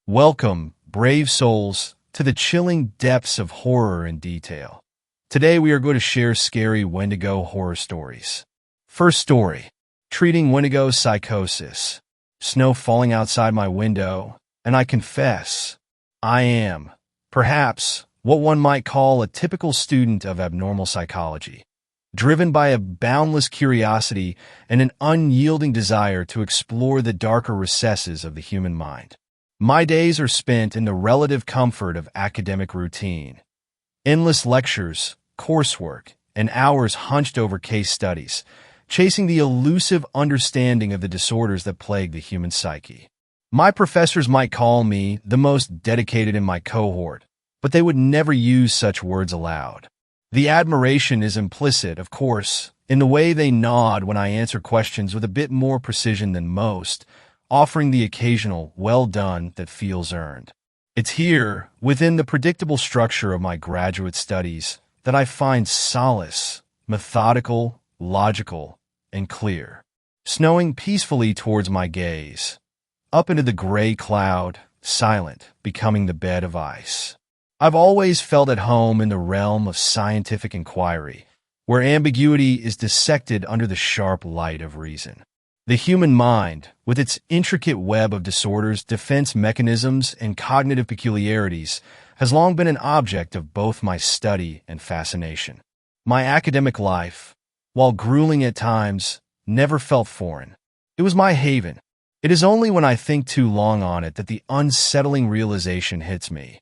Welcome, brave souls, to the chilling depths of horror and detail. Today we are going to share scary Wendigo horror stories. First story, treating Wendigo psychosis. Snow falling outside my window, and I confess, I am, perhaps, what one might call a typical student of abnormal psychology, driven by a boundless curiosity and an unyielding desire to explore the darker recesses of the human mind. My days are spent in the relative comfort of academic routine. Endless lectures, coursework, and hours hunched over case studies, chasing the elusive understanding of the disorders that plague the human psyche. My professors might call me the most dedicated in my cohort, but they would never use such words aloud. The admiration is implicit, of course, in the way they nod when I answer questions with a bit more precision than most, offering the occasional well done that feels earned. It's here, within the predictable structure of my graduate studies, that I find solace, methodical, logical, and clear. Snowing peacefully towards my gaze, up into the gray cloud, silent, becoming the bed of ice. I've always felt at home in the realm of scientific inquiry, where ambiguity is dissected under the sharp light of reason. The human mind, with its intricate web of disorders, defense mechanisms, and cognitive peculiarities, has long been an object of both my study and fascination. My academic life, while grueling at times, never felt foreign. It was my haven. It is only when I think too long on it that the unsettling realization hits me.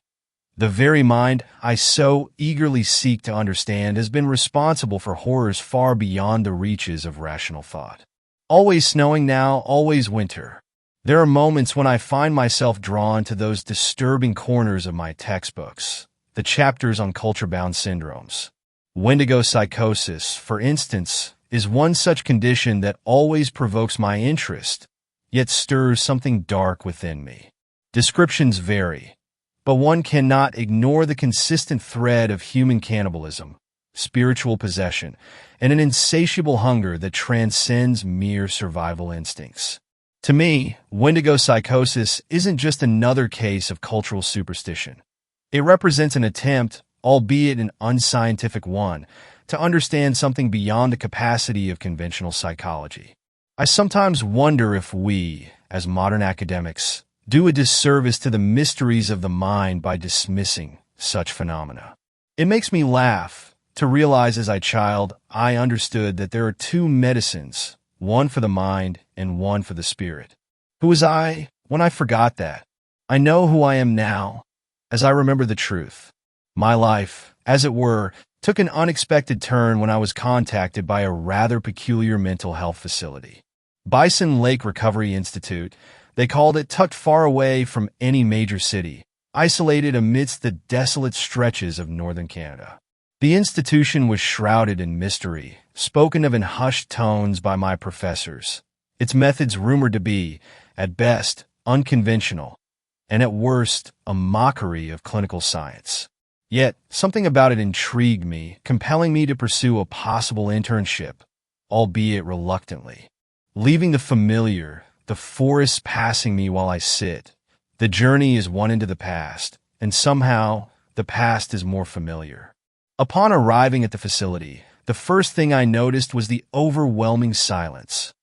The very mind I so eagerly seek to understand has been responsible for horrors far beyond the reaches of rational thought. Always snowing now, always winter. There are moments when I find myself drawn to those disturbing corners of my textbooks, the chapters on culture-bound syndromes. Wendigo psychosis, for instance, is one such condition that always provokes my interest, yet stirs something dark within me. Descriptions vary, but one cannot ignore the consistent thread of human cannibalism, spiritual possession, and an insatiable hunger that transcends mere survival instincts. To me, Wendigo psychosis isn't just another case of cultural superstition. It represents an attempt, albeit an unscientific one, to understand something beyond the capacity of conventional psychology. I sometimes wonder if we, as modern academics, do a disservice to the mysteries of the mind by dismissing such phenomena. It makes me laugh to realize as a child I understood that there are two medicines, one for the mind and one for the spirit. Who was I when I forgot that? I know who I am now, as I remember the truth. My life, as it were, took an unexpected turn when I was contacted by a rather peculiar mental health facility. Bison Lake Recovery Institute, they called it, tucked far away from any major city, isolated amidst the desolate stretches of northern Canada. The institution was shrouded in mystery, spoken of in hushed tones by my professors, its methods rumored to be, at best, unconventional, and at worst, a mockery of clinical science. Yet, something about it intrigued me, compelling me to pursue a possible internship, albeit reluctantly. Leaving the familiar, the forest passing me while I sit, the journey is one into the past, and somehow, the past is more familiar. Upon arriving at the facility, the first thing I noticed was the overwhelming silence,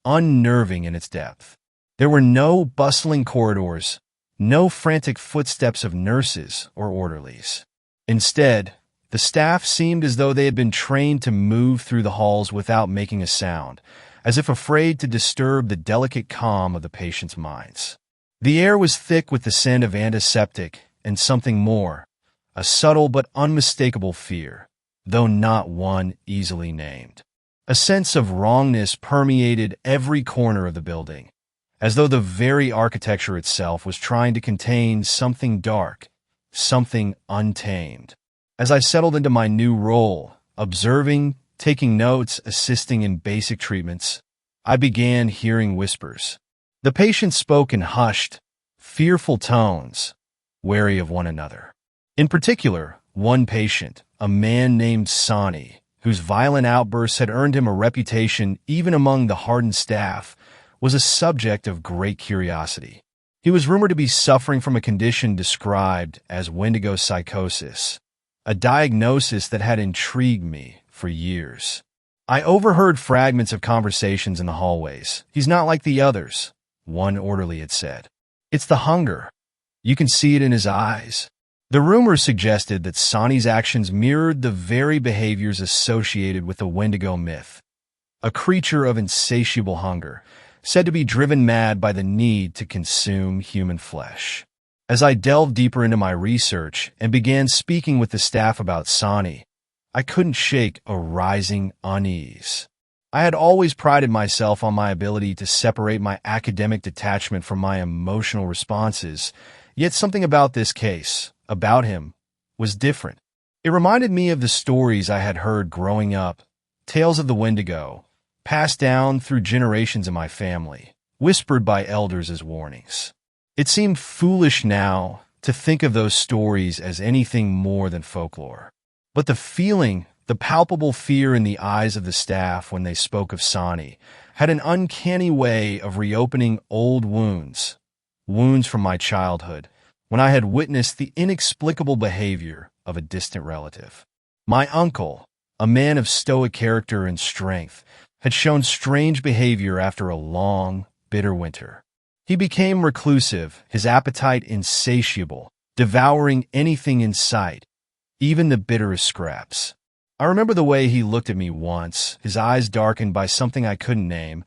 unnerving in its depth. There were no bustling corridors, no frantic footsteps of nurses or orderlies. Instead, the staff seemed as though they had been trained to move through the halls without making a sound, as if afraid to disturb the delicate calm of the patients' minds. The air was thick with the scent of antiseptic and something more, a subtle but unmistakable fear, though not one easily named. A sense of wrongness permeated every corner of the building, as though the very architecture itself was trying to contain something dark, something untamed. As I settled into my new role, observing, taking notes, assisting in basic treatments, I began hearing whispers. The patients spoke in hushed, fearful tones, wary of one another. In particular, one patient, a man named Sonny, whose violent outbursts had earned him a reputation even among the hardened staff, was a subject of great curiosity. He was rumored to be suffering from a condition described as Wendigo psychosis, a diagnosis that had intrigued me for years. I overheard fragments of conversations in the hallways. "He's not like the others," one orderly had said. "It's the hunger. You can see it in his eyes." The rumors suggested that Sani's actions mirrored the very behaviors associated with the Wendigo myth, a creature of insatiable hunger, said to be driven mad by the need to consume human flesh. As I delved deeper into my research and began speaking with the staff about Sani, I couldn't shake a rising unease. I had always prided myself on my ability to separate my academic detachment from my emotional responses, yet something about this case, about him, was different. It reminded me of the stories I had heard growing up, tales of the Wendigo, passed down through generations of my family, whispered by elders as warnings. It seemed foolish now to think of those stories as anything more than folklore. But the palpable fear in the eyes of the staff when they spoke of Sani, had an uncanny way of reopening old wounds from my childhood, when I had witnessed the inexplicable behavior of a distant relative. My uncle, a man of stoic character and strength, had shown strange behavior after a long, bitter winter. He became reclusive, his appetite insatiable, devouring anything in sight, even the bitterest scraps. I remember the way he looked at me once, his eyes darkened by something I couldn't name,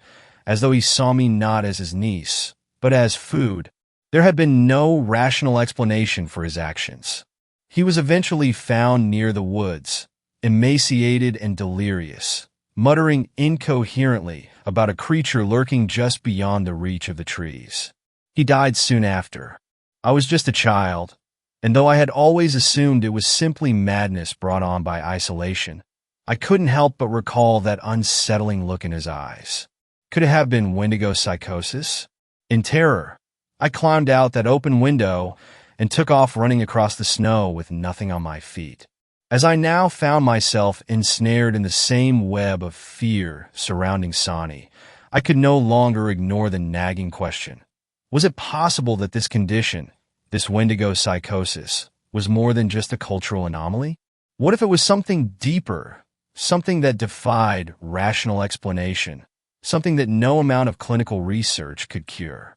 as though he saw me not as his niece, but as food. There had been no rational explanation for his actions. He was eventually found near the woods, emaciated and delirious, muttering incoherently about a creature lurking just beyond the reach of the trees. He died soon after. I was just a child, and though I had always assumed it was simply madness brought on by isolation, I couldn't help but recall that unsettling look in his eyes. Could it have been Wendigo psychosis? In terror, I climbed out that open window and took off running across the snow with nothing on my feet. As I now found myself ensnared in the same web of fear surrounding Sani, I could no longer ignore the nagging question. Was it possible that this condition, this Wendigo psychosis, was more than just a cultural anomaly? What if it was something deeper, something that defied rational explanation, something that no amount of clinical research could cure?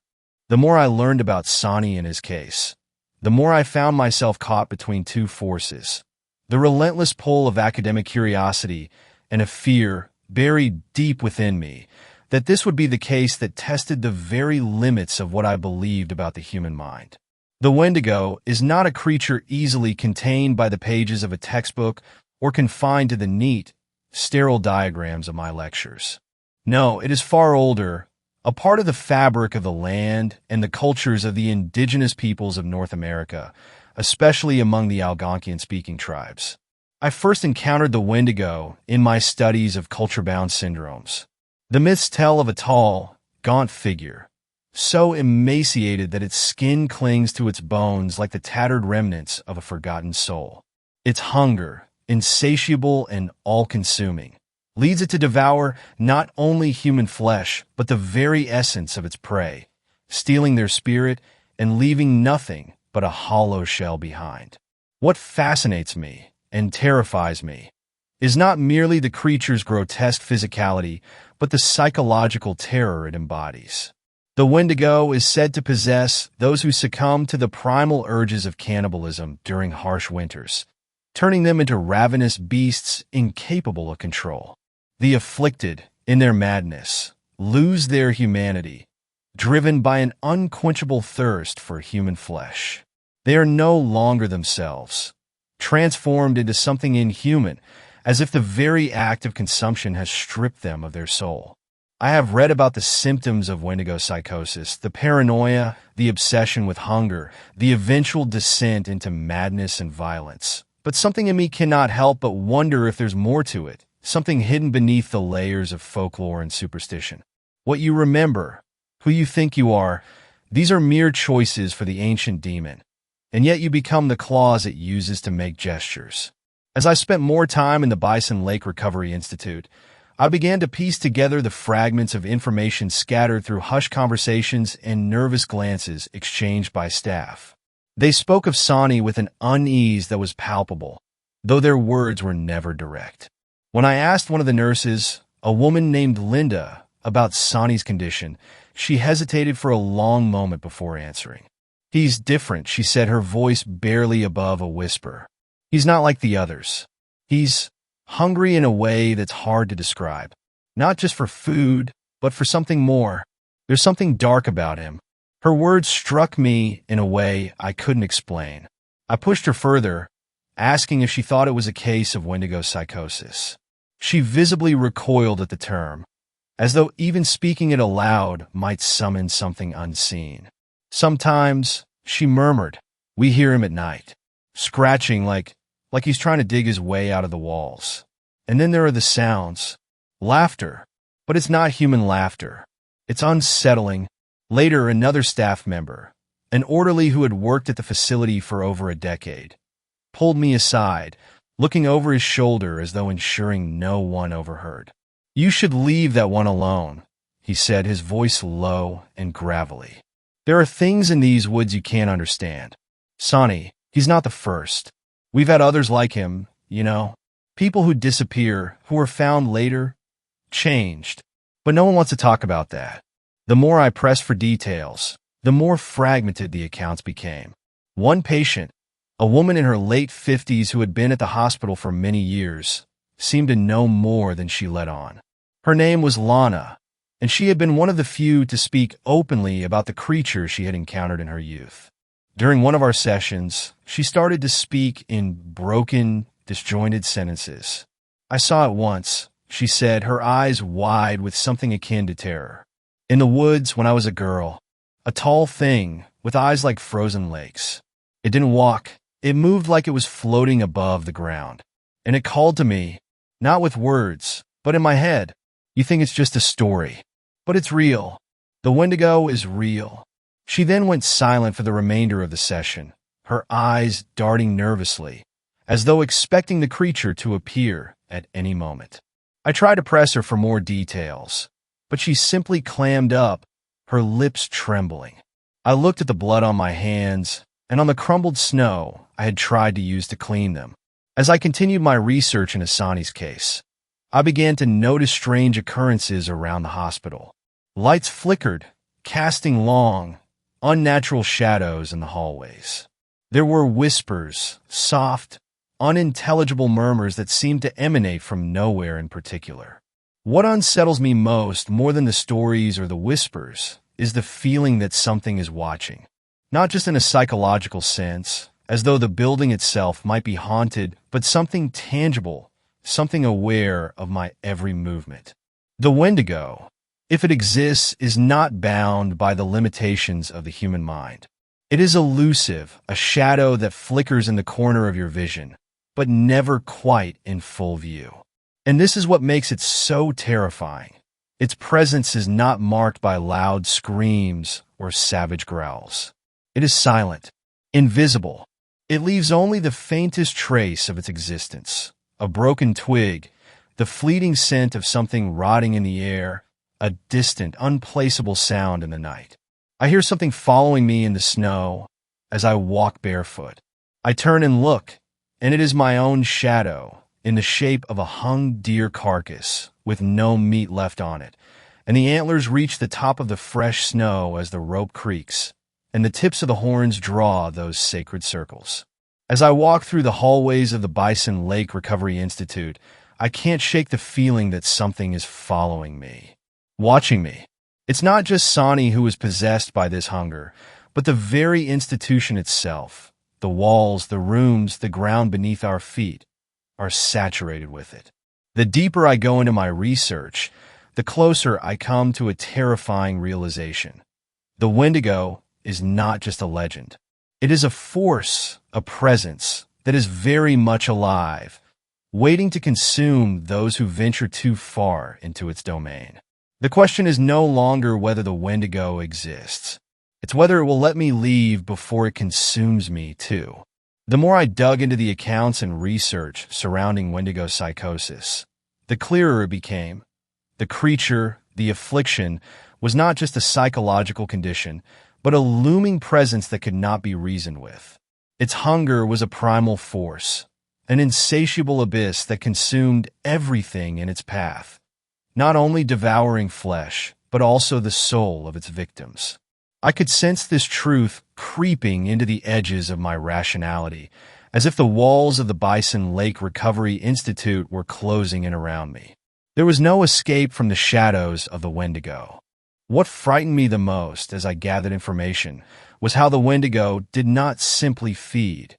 The more I learned about Sani and his case, the more I found myself caught between two forces: the relentless pull of academic curiosity and a fear buried deep within me that this would be the case that tested the very limits of what I believed about the human mind. The Wendigo is not a creature easily contained by the pages of a textbook or confined to the neat, sterile diagrams of my lectures. No, it is far older, a part of the fabric of the land and the cultures of the indigenous peoples of North America, especially among the Algonquian-speaking tribes. I first encountered the Wendigo in my studies of culture-bound syndromes. The myths tell of a tall, gaunt figure, so emaciated that its skin clings to its bones like the tattered remnants of a forgotten soul. Its hunger, insatiable and all-consuming, leads it to devour not only human flesh, but the very essence of its prey, stealing their spirit and leaving nothing but a hollow shell behind. What fascinates me and terrifies me is not merely the creature's grotesque physicality, but the psychological terror it embodies. The Wendigo is said to possess those who succumb to the primal urges of cannibalism during harsh winters, turning them into ravenous beasts incapable of control. The afflicted, in their madness, lose their humanity, driven by an unquenchable thirst for human flesh. They are no longer themselves, transformed into something inhuman, as if the very act of consumption has stripped them of their soul. I have read about the symptoms of Wendigo psychosis, the paranoia, the obsession with hunger, the eventual descent into madness and violence. But something in me cannot help but wonder if there's more to it. Something hidden beneath the layers of folklore and superstition. What you remember, who you think you are, these are mere choices for the ancient demon, and yet you become the claws it uses to make gestures. As I spent more time in the Bison Lake Recovery Institute, I began to piece together the fragments of information scattered through hushed conversations and nervous glances exchanged by staff. They spoke of Sonny with an unease that was palpable, though their words were never direct. When I asked one of the nurses, a woman named Linda, about Sonny's condition, she hesitated for a long moment before answering. "He's different," she said, her voice barely above a whisper. "He's not like the others. He's hungry in a way that's hard to describe. Not just for food, but for something more. There's something dark about him." Her words struck me in a way I couldn't explain. I pushed her further, asking if she thought it was a case of Wendigo psychosis. She visibly recoiled at the term, as though even speaking it aloud might summon something unseen. "Sometimes," she murmured, "we hear him at night, scratching like he's trying to dig his way out of the walls. And then there are the sounds. Laughter. But it's not human laughter. It's unsettling." Later, another staff member, an orderly who had worked at the facility for over a decade, pulled me aside, looking over his shoulder as though ensuring no one overheard. "You should leave that one alone," he said, his voice low and gravelly. "There are things in these woods you can't understand. Sonny, he's not the first. We've had others like him, you know. People who disappear, who were found later, changed. But no one wants to talk about that." The more I pressed for details, the more fragmented the accounts became. One patient, a woman in her late 50s who had been at the hospital for many years, seemed to know more than she let on. Her name was Lana, and she had been one of the few to speak openly about the creatures she had encountered in her youth. During one of our sessions, she started to speak in broken, disjointed sentences. "I saw it once," she said, her eyes wide with something akin to terror. "In the woods when I was a girl. A tall thing, with eyes like frozen lakes. It didn't walk. It moved like it was floating above the ground. And it called to me, not with words, but in my head. You think it's just a story. But it's real. The Wendigo is real." She then went silent for the remainder of the session, her eyes darting nervously, as though expecting the creature to appear at any moment. I tried to press her for more details, but she simply clammed up, her lips trembling. I looked at the blood on my hands and on the crumbled snow I had tried to use to clean them. As I continued my research into Sonny's case, I began to notice strange occurrences around the hospital. Lights flickered, casting long, unnatural shadows in the hallways. There were whispers, soft, unintelligible murmurs that seemed to emanate from nowhere in particular. What unsettles me most, more than the stories or the whispers, is the feeling that something is watching. Not just in a psychological sense, as though the building itself might be haunted, but something tangible, something aware of my every movement. The Wendigo, if it exists, is not bound by the limitations of the human mind. It is elusive, a shadow that flickers in the corner of your vision, but never quite in full view. And this is what makes it so terrifying. Its presence is not marked by loud screams or savage growls. It is silent, invisible. It leaves only the faintest trace of its existence. A broken twig, the fleeting scent of something rotting in the air, a distant, unplaceable sound in the night. I hear something following me in the snow as I walk barefoot. I turn and look, and it is my own shadow, in the shape of a hung deer carcass with no meat left on it, and the antlers reach the top of the fresh snow as the rope creaks, and the tips of the horns draw those sacred circles. As I walk through the hallways of the Bison Lake Recovery Institute, I can't shake the feeling that something is following me, watching me. It's not just Sonny who is possessed by this hunger, but the very institution itself. The walls, the rooms, the ground beneath our feet are saturated with it. The deeper I go into my research, the closer I come to a terrifying realization. The Wendigo is not just a legend. It is a force, a presence that is very much alive, waiting to consume those who venture too far into its domain. The question is no longer whether the Wendigo exists. It's whether it will let me leave before it consumes me too. The more I dug into the accounts and research surrounding Wendigo psychosis, the clearer it became The creature, the affliction, was not just a psychological condition, but a looming presence that could not be reasoned with. Its hunger was a primal force, an insatiable abyss that consumed everything in its path, not only devouring flesh, but also the soul of its victims. I could sense this truth creeping into the edges of my rationality, as if the walls of the Bison Lake Recovery Institute were closing in around me. There was no escape from the shadows of the Wendigo. What frightened me the most as I gathered information was how the Wendigo did not simply feed.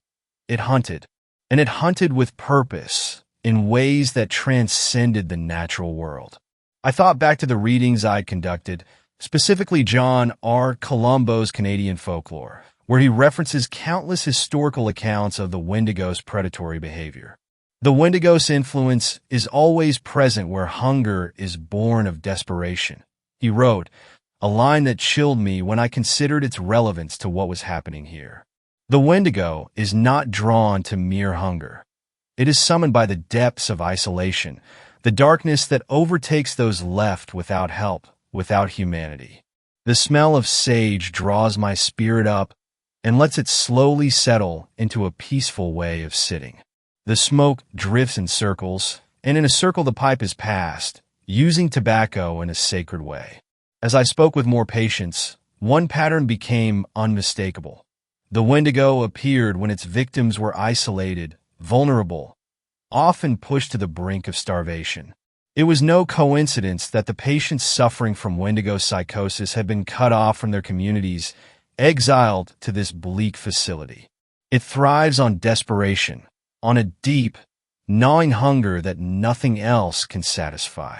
It hunted, and it hunted with purpose in ways that transcended the natural world. I thought back to the readings I'd conducted, specifically John R. Colombo's Canadian folklore, where he references countless historical accounts of the Wendigo's predatory behavior. The Wendigo's influence is always present where hunger is born of desperation. He wrote, a line that chilled me when I considered its relevance to what was happening here. The Wendigo is not drawn to mere hunger. It is summoned by the depths of isolation, the darkness that overtakes those left without help, without humanity. The smell of sage draws my spirit up and lets it slowly settle into a peaceful way of sitting. The smoke drifts in circles, and in a circle the pipe is passed, using tobacco in a sacred way. As I spoke with more patience, one pattern became unmistakable. The Wendigo appeared when its victims were isolated, vulnerable, often pushed to the brink of starvation. It was no coincidence that the patients suffering from Wendigo psychosis had been cut off from their communities, exiled to this bleak facility. It thrives on desperation, on a deep, gnawing hunger that nothing else can satisfy.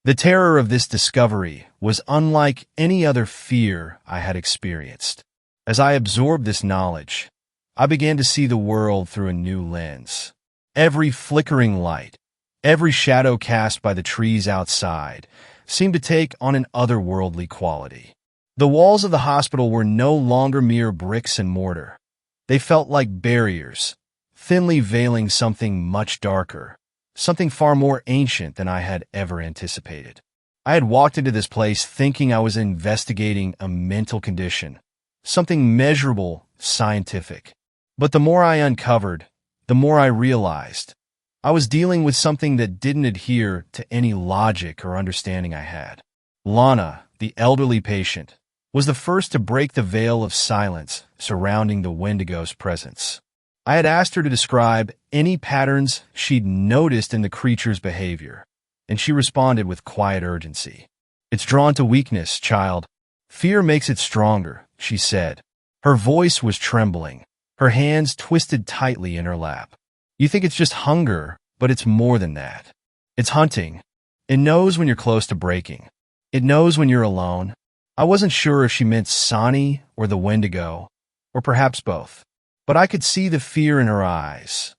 The terror of this discovery was unlike any other fear I had experienced. As I absorbed this knowledge, I began to see the world through a new lens. Every flickering light, every shadow cast by the trees outside, seemed to take on an otherworldly quality. The walls of the hospital were no longer mere bricks and mortar. They felt like barriers, thinly veiling something much darker, something far more ancient than I had ever anticipated. I had walked into this place thinking I was investigating a mental condition, something measurable, scientific. But the more I uncovered, the more I realized I was dealing with something that didn't adhere to any logic or understanding I had. Lana, the elderly patient, was the first to break the veil of silence surrounding the Wendigo's presence. I had asked her to describe any patterns she'd noticed in the creature's behavior, and she responded with quiet urgency. It's drawn to weakness, child. Fear makes it stronger, she said. Her voice was trembling, her hands twisted tightly in her lap. You think it's just hunger, but it's more than that. It's hunting. It knows when you're close to breaking. It knows when you're alone. I wasn't sure if she meant Sani or the Wendigo, or perhaps both. But I could see the fear in her eyes.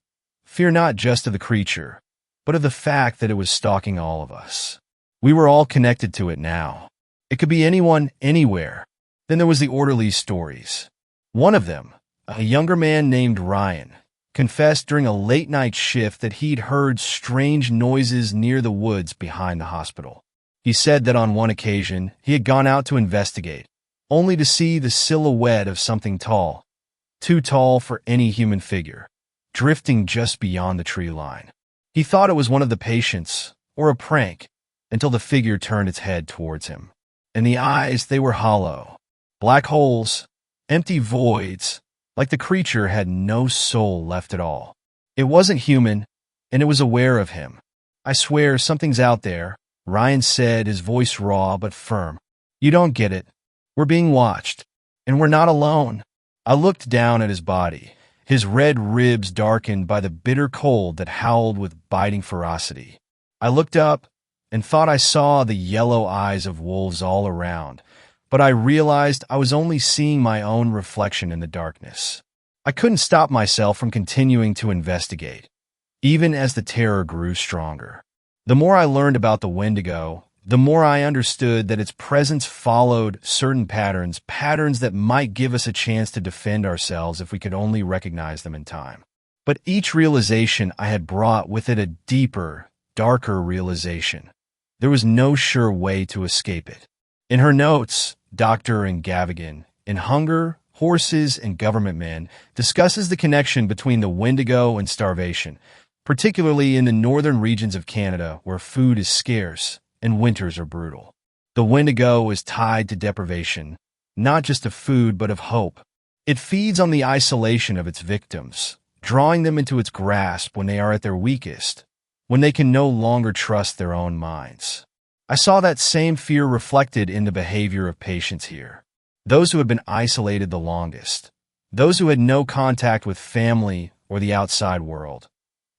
Fear not just of the creature, but of the fact that it was stalking all of us. We were all connected to it now. It could be anyone, anywhere. Then there was the orderly's stories. One of them, a younger man named Ryan, confessed during a late-night shift that he'd heard strange noises near the woods behind the hospital. He said that on one occasion he had gone out to investigate, only to see the silhouette of something tall, too tall for any human figure, drifting just beyond the tree line. He thought it was one of the patients, or a prank, until the figure turned its head towards him. And the eyes, they were hollow. Black holes, empty voids, like the creature had no soul left at all. It wasn't human, and it was aware of him. I swear something's out there, Ryan said, his voice raw but firm. You don't get it. We're being watched, and we're not alone. I looked down at his body, his red ribs darkened by the bitter cold that howled with biting ferocity. I looked up and thought I saw the yellow eyes of wolves all around, but I realized I was only seeing my own reflection in the darkness. I couldn't stop myself from continuing to investigate, even as the terror grew stronger. The more I learned about the Wendigo, the more I understood that its presence followed certain patterns that might give us a chance to defend ourselves if we could only recognize them in time. But each realization I had brought with it a deeper, darker realization. There was no sure way to escape it. In her notes, Dr. Gavigan, in Hunger, Horses, and Government Men, discusses the connection between the Wendigo and starvation, particularly in the northern regions of Canada where food is scarce and winters are brutal. The Wendigo is tied to deprivation, not just of food but of hope. It feeds on the isolation of its victims, drawing them into its grasp when they are at their weakest, when they can no longer trust their own minds. I saw that same fear reflected in the behavior of patients here. Those who had been isolated the longest, those who had no contact with family or the outside world,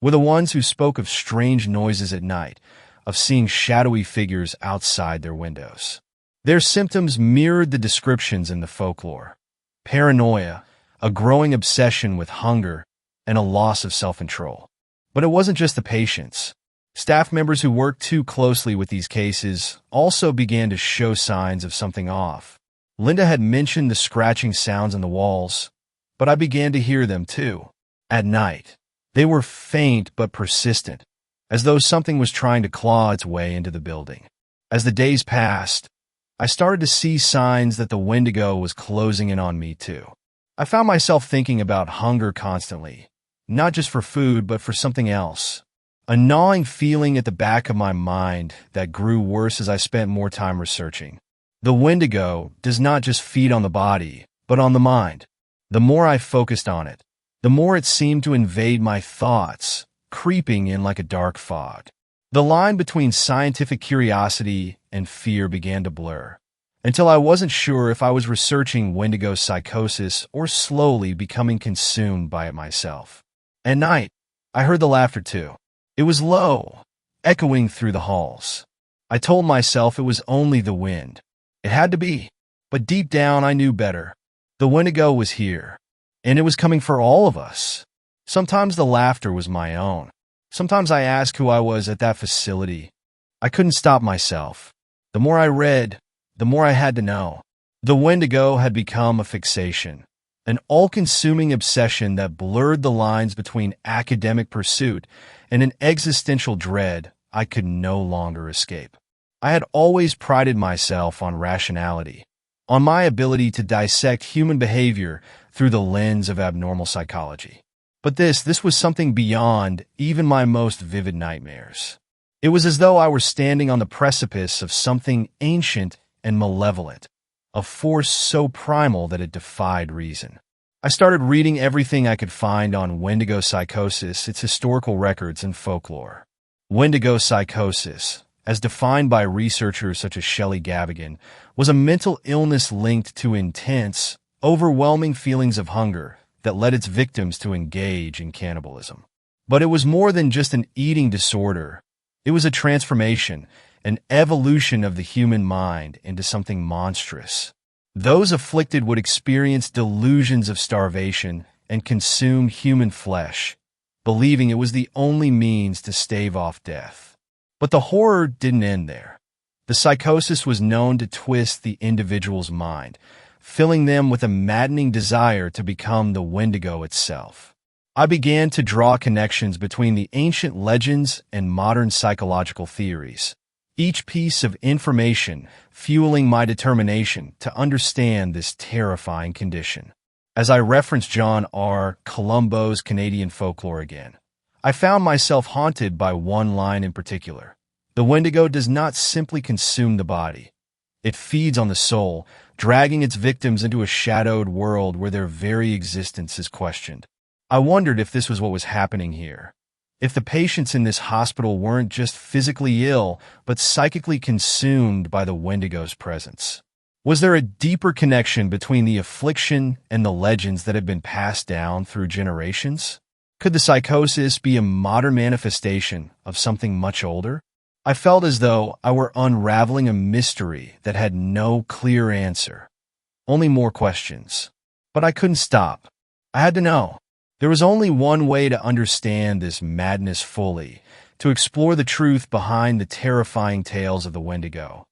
were the ones who spoke of strange noises at night, of seeing shadowy figures outside their windows. Their symptoms mirrored the descriptions in the folklore: paranoia, a growing obsession with hunger, and a loss of self-control. But it wasn't just the patients. Staff members who worked too closely with these cases also began to show signs of something off. Linda had mentioned the scratching sounds on the walls, but I began to hear them too. At night, they were faint but persistent, as though something was trying to claw its way into the building. As the days passed, I started to see signs that the Wendigo was closing in on me too. I found myself thinking about hunger constantly, not just for food but for something else. A gnawing feeling at the back of my mind that grew worse as I spent more time researching. The Wendigo does not just feed on the body, but on the mind. The more I focused on it, the more it seemed to invade my thoughts, creeping in like a dark fog. The line between scientific curiosity and fear began to blur, until I wasn't sure if I was researching Wendigo psychosis or slowly becoming consumed by it myself. At night, I heard the laughter too. It was low, echoing through the halls. I told myself it was only the wind. It had to be, but deep down I knew better. The Wendigo was here, and it was coming for all of us. Sometimes the laughter was my own. Sometimes I asked who I was at that facility. I couldn't stop myself. The more I read, the more I had to know. The Wendigo had become a fixation, an all-consuming obsession that blurred the lines between academic pursuit and an existential dread I could no longer escape. I had always prided myself on rationality, on my ability to dissect human behavior through the lens of abnormal psychology. But this was something beyond even my most vivid nightmares. It was as though I were standing on the precipice of something ancient and malevolent, a force so primal that it defied reason. I started reading everything I could find on Wendigo psychosis, its historical records, and folklore. Wendigo psychosis, as defined by researchers such as Shelley Gavigan, was a mental illness linked to intense, overwhelming feelings of hunger that led its victims to engage in cannibalism. But it was more than just an eating disorder. It was a transformation, an evolution of the human mind into something monstrous. Those afflicted would experience delusions of starvation and consume human flesh, believing it was the only means to stave off death. But the horror didn't end there. The psychosis was known to twist the individual's mind, filling them with a maddening desire to become the Wendigo itself. I began to draw connections between the ancient legends and modern psychological theories, each piece of information fueling my determination to understand this terrifying condition. As I referenced John R. Columbo's Canadian folklore again, I found myself haunted by one line in particular. The Wendigo does not simply consume the body. It feeds on the soul, dragging its victims into a shadowed world where their very existence is questioned. I wondered if this was what was happening here. If the patients in this hospital weren't just physically ill, but psychically consumed by the Wendigo's presence. Was there a deeper connection between the affliction and the legends that had been passed down through generations? Could the psychosis be a modern manifestation of something much older? I felt as though I were unraveling a mystery that had no clear answer, only more questions. But I couldn't stop. I had to know. There was only one way to understand this madness fully, to explore the truth behind the terrifying tales of the Wendigo.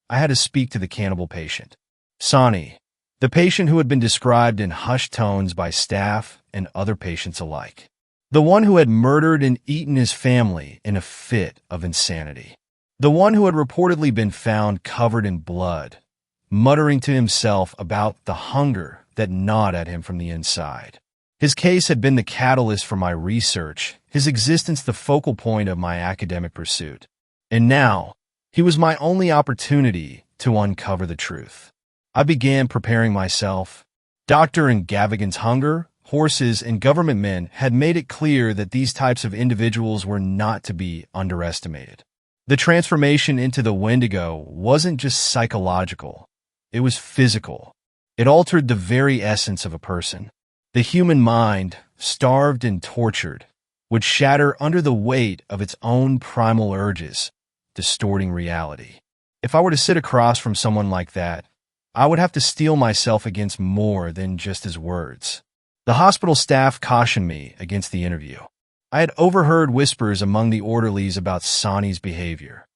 I had to speak to the cannibal patient, Sonny, the patient who had been described in hushed tones by staff and other patients alike. The one who had murdered and eaten his family in a fit of insanity. the one who had reportedly been found covered in blood, muttering to himself about the hunger that gnawed at him from the inside. His case had been the catalyst for my research, his existence the focal point of my academic pursuit. And now, he was my only opportunity to uncover the truth. I began preparing myself. Dr. Gavigan's hunger, horses, and government men had made it clear that these types of individuals were not to be underestimated. The transformation into the Wendigo wasn't just psychological, it was physical. It altered the very essence of a person. The human mind, starved and tortured, would shatter under the weight of its own primal urges, distorting reality. If I were to sit across from someone like that, I would have to steel myself against more than just his words. The hospital staff cautioned me against the interview. I had overheard whispers among the orderlies about Sonny's behavior,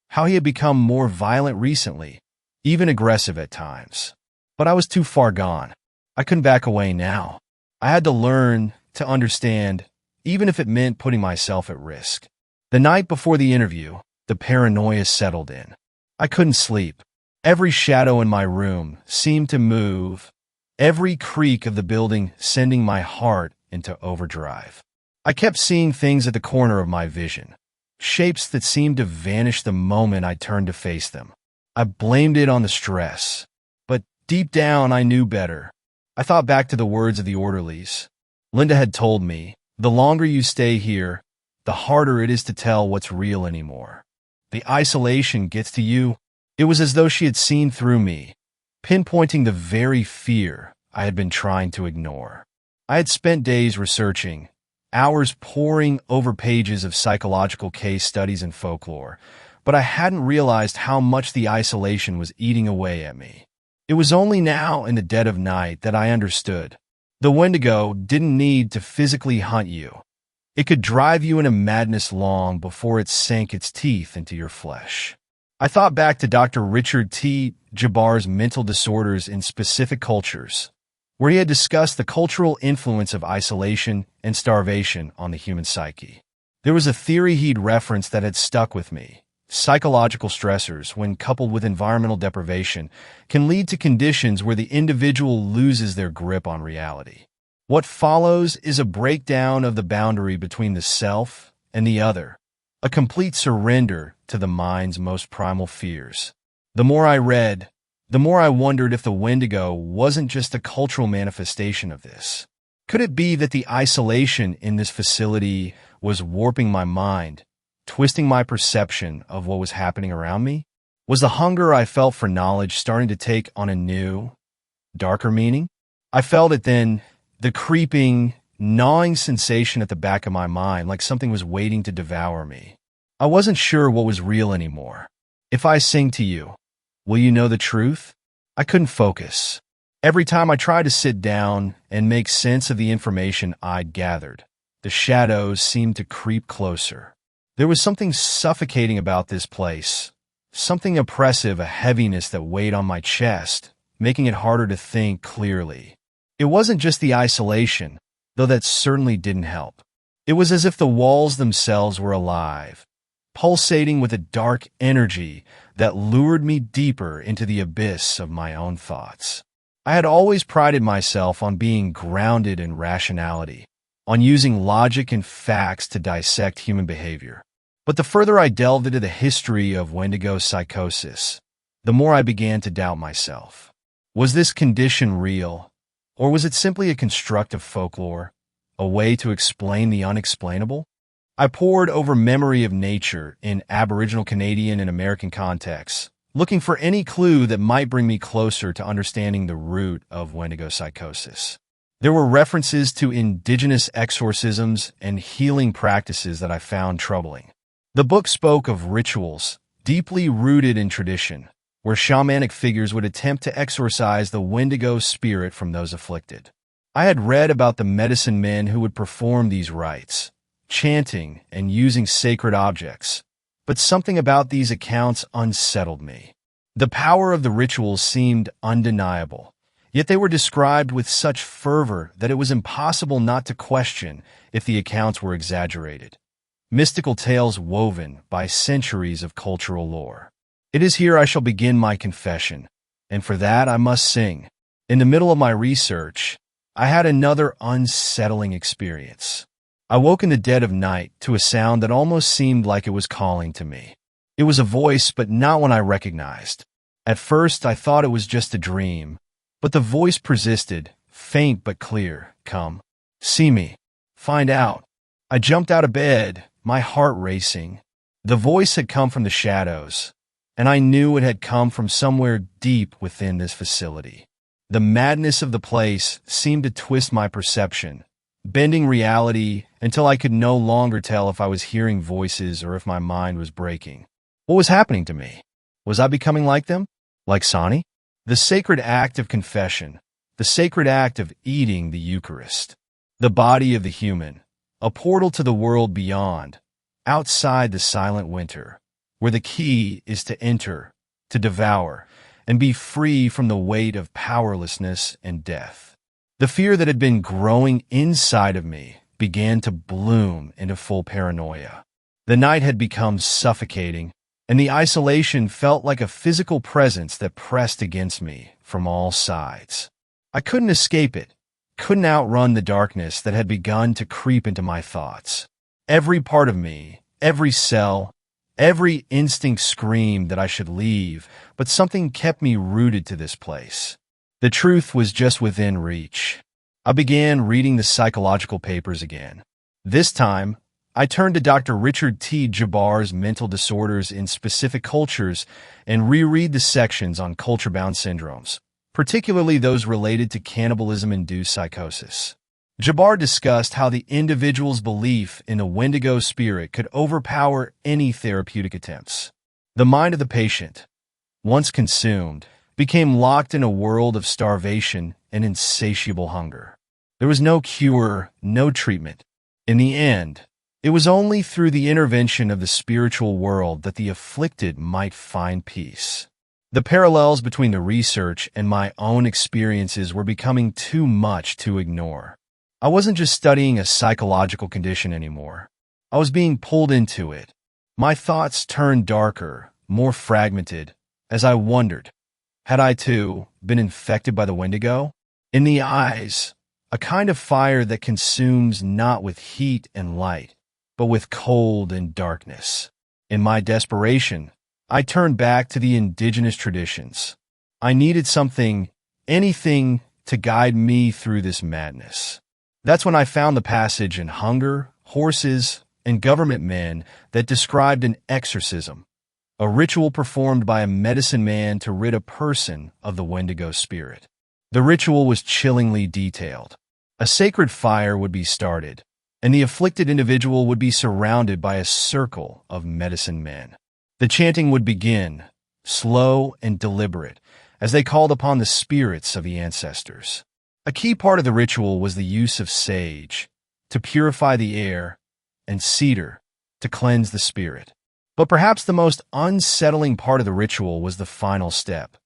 how he had become more violent recently, even aggressive at times. But I was too far gone. I couldn't back away now. I had to learn to understand, even if it meant putting myself at risk. The night before the interview, the paranoia settled in. I couldn't sleep. Every shadow in my room seemed to move, every creak of the building sending my heart into overdrive. I kept seeing things at the corner of my vision, shapes that seemed to vanish the moment I turned to face them. I blamed it on the stress, but deep down I knew better. I thought back to the words of the orderlies. Linda had told me, the longer you stay here, the harder it is to tell what's real anymore. The isolation gets to you. It was as though she had seen through me, pinpointing the very fear I had been trying to ignore. I had spent days researching, hours poring over pages of psychological case studies and folklore, but I hadn't realized how much the isolation was eating away at me. It was only now in the dead of night that I understood. The Wendigo didn't need to physically hunt you. It could drive you into madness long before it sank its teeth into your flesh. I thought back to Dr. Richard T. Jabbar's mental disorders in specific cultures, where he had discussed the cultural influence of isolation and starvation on the human psyche. There was a theory he'd referenced that had stuck with me. Psychological stressors, when coupled with environmental deprivation, can lead to conditions where the individual loses their grip on reality. What follows is a breakdown of the boundary between the self and the other, a complete surrender to the mind's most primal fears. The more I read, the more I wondered if the Wendigo wasn't just a cultural manifestation of this. Could it be that the isolation in this facility was warping my mind, twisting my perception of what was happening around me? Was the hunger I felt for knowledge starting to take on a new, darker meaning? I felt it then, the creeping, gnawing sensation at the back of my mind, like something was waiting to devour me. I wasn't sure what was real anymore. If I sing to you, will you know the truth? I couldn't focus. Every time I tried to sit down and make sense of the information I'd gathered, the shadows seemed to creep closer. There was something suffocating about this place, something oppressive, a heaviness that weighed on my chest, making it harder to think clearly. It wasn't just the isolation, though that certainly didn't help. It was as if the walls themselves were alive, pulsating with a dark energy that lured me deeper into the abyss of my own thoughts. I had always prided myself on being grounded in rationality, on using logic and facts to dissect human behavior. But the further I delved into the history of Wendigo psychosis, the more I began to doubt myself. Was this condition real, or was it simply a construct of folklore, a way to explain the unexplainable? I pored over memory of nature in Aboriginal Canadian and American contexts, looking for any clue that might bring me closer to understanding the root of Wendigo psychosis. There were references to indigenous exorcisms and healing practices that I found troubling. The book spoke of rituals deeply rooted in tradition, where shamanic figures would attempt to exorcise the Wendigo spirit from those afflicted. I had read about the medicine men who would perform these rites, chanting and using sacred objects, but something about these accounts unsettled me. The power of the rituals seemed undeniable, yet they were described with such fervor that it was impossible not to question if the accounts were exaggerated. mystical tales woven by centuries of cultural lore. It is here I shall begin my confession, and for that I must sing. In the middle of my research, I had another unsettling experience. I woke in the dead of night to a sound that almost seemed like it was calling to me. It was a voice, but not one I recognized. At first, I thought it was just a dream, but the voice persisted, faint but clear. Come, see me, find out. I jumped out of bed, my heart racing. The voice had come from the shadows, and I knew it had come from somewhere deep within this facility. The madness of the place seemed to twist my perception, bending reality until I could no longer tell if I was hearing voices or if my mind was breaking. What was happening to me? Was I becoming like them? Like Sonny? The sacred act of confession, the sacred act of eating the Eucharist, the body of the human, a portal to the world beyond, outside the silent winter, where the key is to enter, to devour, and be free from the weight of powerlessness and death. The fear that had been growing inside of me began to bloom into full paranoia. The night had become suffocating, and the isolation felt like a physical presence that pressed against me from all sides. I couldn't escape it, couldn't outrun the darkness that had begun to creep into my thoughts. Every part of me, every cell, every instinct screamed that I should leave, but something kept me rooted to this place. The truth was just within reach. I began reading the psychological papers again. This time, I turned to Dr. Richard T. Jabbar's Mental Disorders in Specific Cultures and reread the sections on culture-bound syndromes, particularly those related to cannibalism-induced psychosis. Jabbar discussed how the individual's belief in the Wendigo spirit could overpower any therapeutic attempts. The mind of the patient, once consumed, became locked in a world of starvation and insatiable hunger. There was no cure, no treatment. In the end, it was only through the intervention of the spiritual world that the afflicted might find peace. The parallels between the research and my own experiences were becoming too much to ignore. I wasn't just studying a psychological condition anymore. I was being pulled into it. My thoughts turned darker, more fragmented, as I wondered, had I too been infected by the Wendigo? In the eyes, a kind of fire that consumes not with heat and light, but with cold and darkness. In my desperation, I turned back to the indigenous traditions. I needed something, anything, to guide me through this madness. That's when I found the passage in Hunger, Horses, and Government Men that described an exorcism, a ritual performed by a medicine man to rid a person of the Wendigo spirit. The ritual was chillingly detailed. A sacred fire would be started, and the afflicted individual would be surrounded by a circle of medicine men. The chanting would begin, slow and deliberate, as they called upon the spirits of the ancestors. A key part of the ritual was the use of sage, to purify the air, and cedar, to cleanse the spirit. But perhaps the most unsettling part of the ritual was the final step.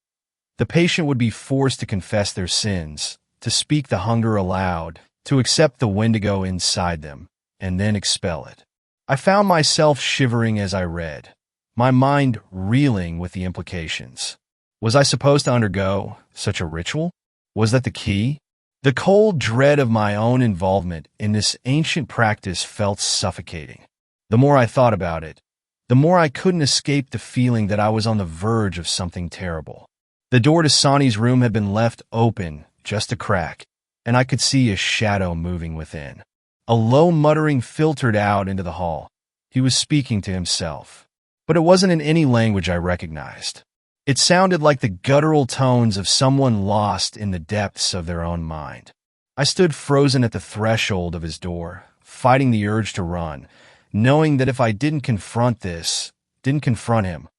The patient would be forced to confess their sins, to speak the hunger aloud, to accept the Wendigo inside them, and then expel it. I found myself shivering as I read, my mind reeling with the implications. Was I supposed to undergo such a ritual? Was that the key? The cold dread of my own involvement in this ancient practice felt suffocating. The more I thought about it, the more I couldn't escape the feeling that I was on the verge of something terrible. The door to Sonny's room had been left open, just a crack, and I could see a shadow moving within. A low muttering filtered out into the hall. He was speaking to himself, but it wasn't in any language I recognized. It sounded like the guttural tones of someone lost in the depths of their own mind. I stood frozen at the threshold of his door, fighting the urge to run, knowing that if I didn't confront him,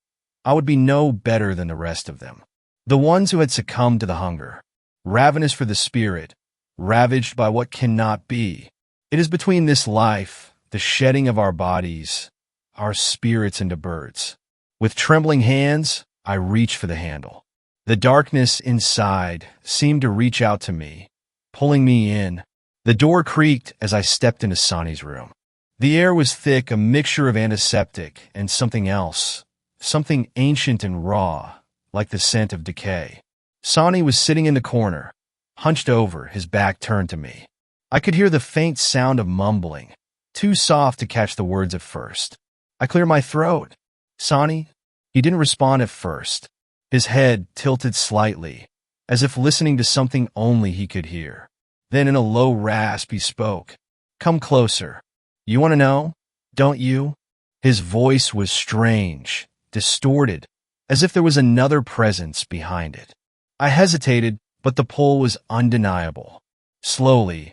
I would be no better than the rest of them. The ones who had succumbed to the hunger, ravenous for the spirit, ravaged by what cannot be. It is between this life, the shedding of our bodies, our spirits into birds. With trembling hands, I reached for the handle. The darkness inside seemed to reach out to me, pulling me in. The door creaked as I stepped into Sonny's room. The air was thick, a mixture of antiseptic and something else, something ancient and raw, like the scent of decay. Sonny was sitting in the corner, hunched over, his back turned to me. I could hear the faint sound of mumbling, too soft to catch the words at first. I cleared my throat. "Sonny?" He didn't respond at first. His head tilted slightly, as if listening to something only he could hear. Then in a low rasp he spoke. "Come closer. You want to know, don't you?" His voice was strange, distorted, as if there was another presence behind it. I hesitated, but the pull was undeniable. Slowly,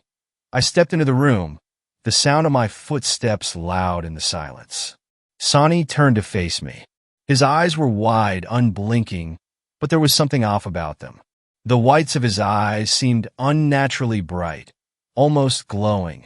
I stepped into the room, the sound of my footsteps loud in the silence. Sonny turned to face me. His eyes were wide, unblinking, but there was something off about them. The whites of his eyes seemed unnaturally bright, almost glowing,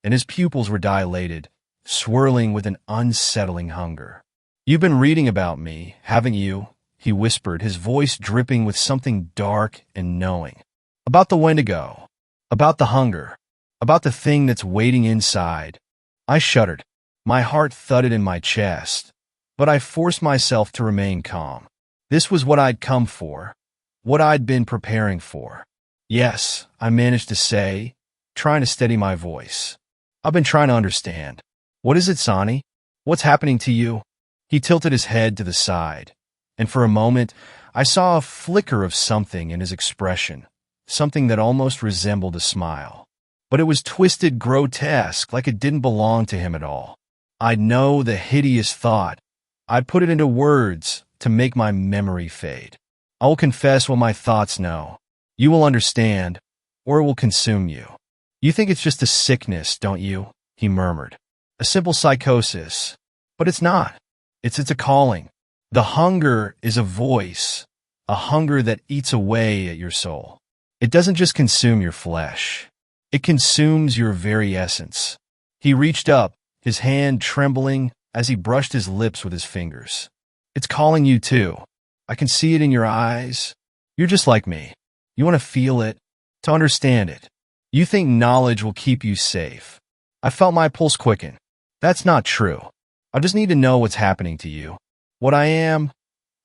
and his pupils were dilated, swirling with an unsettling hunger. "You've been reading about me, haven't you?" he whispered, his voice dripping with something dark and knowing. "About the Wendigo, about the hunger, about the thing that's waiting inside." I shuddered. My heart thudded in my chest, but I forced myself to remain calm. This was what I'd come for, what I'd been preparing for. "Yes," I managed to say, trying to steady my voice. "I've been trying to understand. What is it, Sonny? What's happening to you?" He tilted his head to the side, and for a moment I saw a flicker of something in his expression, something that almost resembled a smile. But it was twisted, grotesque, like it didn't belong to him at all. I'd know the hideous thought. I'd put it into words to make my memory fade. "I will confess what my thoughts know. You will understand, or it will consume you. You think it's just a sickness, don't you?" he murmured. "A simple psychosis. But it's not. It's a calling. The hunger is a voice, a hunger that eats away at your soul. It doesn't just consume your flesh. It consumes your very essence." He reached up, his hand trembling as he brushed his lips with his fingers. "It's calling you too. I can see it in your eyes. You're just like me. You want to feel it, to understand it. You think knowledge will keep you safe." I felt my pulse quicken. "That's not true. I just need to know what's happening to you. What I am,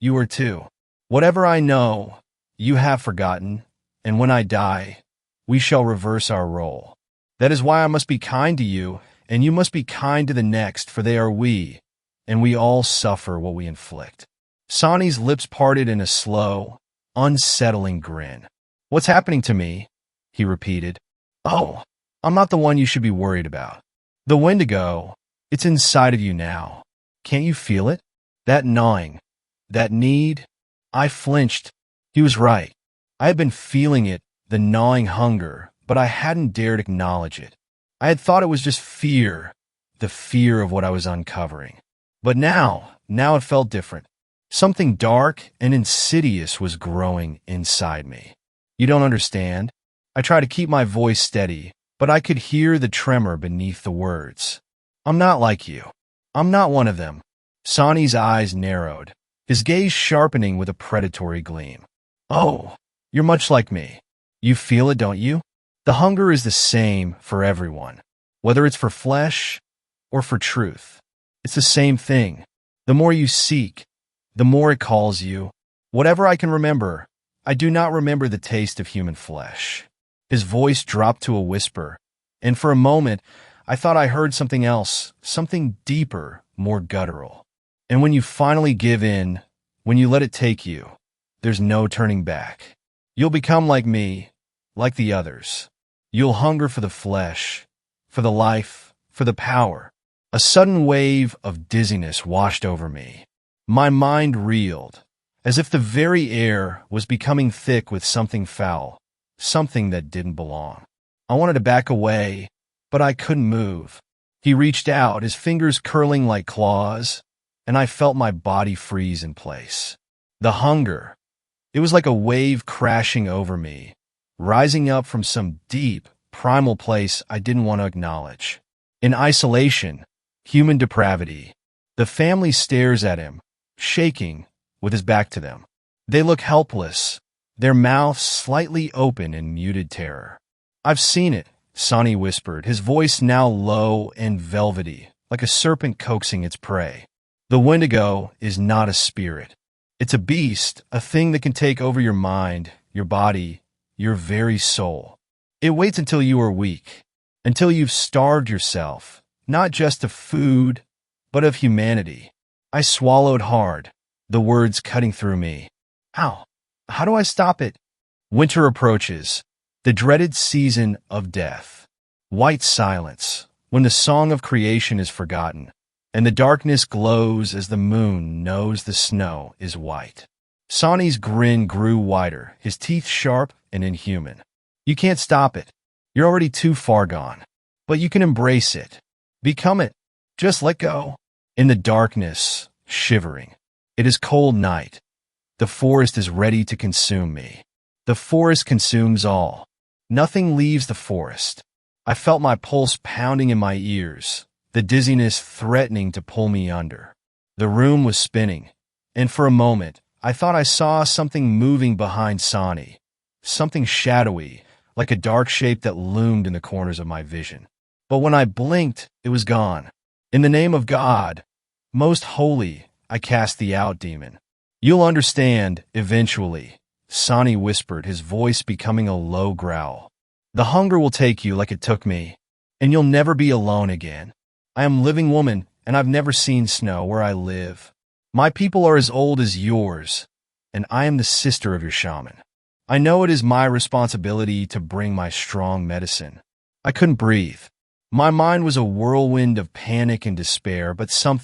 you are too. Whatever I know, you have forgotten, and when I die, we shall reverse our role. That is why I must be kind to you, and you must be kind to the next, for they are we, and we all suffer what we inflict." Sonny's lips parted in a slow, unsettling grin. "What's happening to me?" he repeated. "Oh, I'm not the one you should be worried about. The Wendigo, it's inside of you now. Can't you feel it? That gnawing, that need?" I flinched. He was right. I had been feeling it, the gnawing hunger, but I hadn't dared acknowledge it. I had thought it was just fear, the fear of what I was uncovering. But now it felt different. Something dark and insidious was growing inside me. "You don't understand." I tried to keep my voice steady, but I could hear the tremor beneath the words. "I'm not like you. I'm not one of them." Sonny's eyes narrowed, his gaze sharpening with a predatory gleam. "Oh, you're much like me. You feel it, don't you? The hunger is the same for everyone, whether it's for flesh or for truth. It's the same thing. The more you seek, the more it calls you. Whatever I can remember, I do not remember the taste of human flesh." His voice dropped to a whisper, and for a moment, I thought I heard something else, something deeper, more guttural. "And when you finally give in, when you let it take you, there's no turning back. You'll become like me, like the others. You'll hunger for the flesh, for the life, for the power." A sudden wave of dizziness washed over me. My mind reeled, as if the very air was becoming thick with something foul, something that didn't belong. I wanted to back away, but I couldn't move. He reached out, his fingers curling like claws, and I felt my body freeze in place. The hunger, it was like a wave crashing over me, rising up from some deep, primal place I didn't want to acknowledge. In isolation, human depravity, the family stares at him, shaking, with his back to them. They look helpless, their mouths slightly open in muted terror. I've seen it, Sonny whispered, his voice now low and velvety, like a serpent coaxing its prey. The Wendigo is not a spirit. It's a beast, a thing that can take over your mind, your body, your very soul. It waits until you are weak, until you've starved yourself, not just of food, but of humanity. I swallowed hard, the words cutting through me. How? How do I stop it? Winter approaches, the dreaded season of death. White silence, when the song of creation is forgotten, and the darkness glows as the moon knows the snow is white. Sonny's grin grew wider, his teeth sharp and inhuman. You can't stop it. You're already too far gone. But you can embrace it. Become it. Just let go. In the darkness, shivering. It is cold night. The forest is ready to consume me. The forest consumes all. Nothing leaves the forest. I felt my pulse pounding in my ears, the dizziness threatening to pull me under. The room was spinning, and for a moment, I thought I saw something moving behind Sonny, something shadowy, like a dark shape that loomed in the corners of my vision. But when I blinked, it was gone. In the name of God, most holy, I cast thee out, demon. You'll understand, eventually, Sonny whispered, his voice becoming a low growl. The hunger will take you like it took me, and you'll never be alone again. I am living woman, and I've never seen snow where I live. My people are as old as yours, and I am the sister of your shaman. I know it is my responsibility to bring my strong medicine. I couldn't breathe. My mind was a whirlwind of panic and despair, but some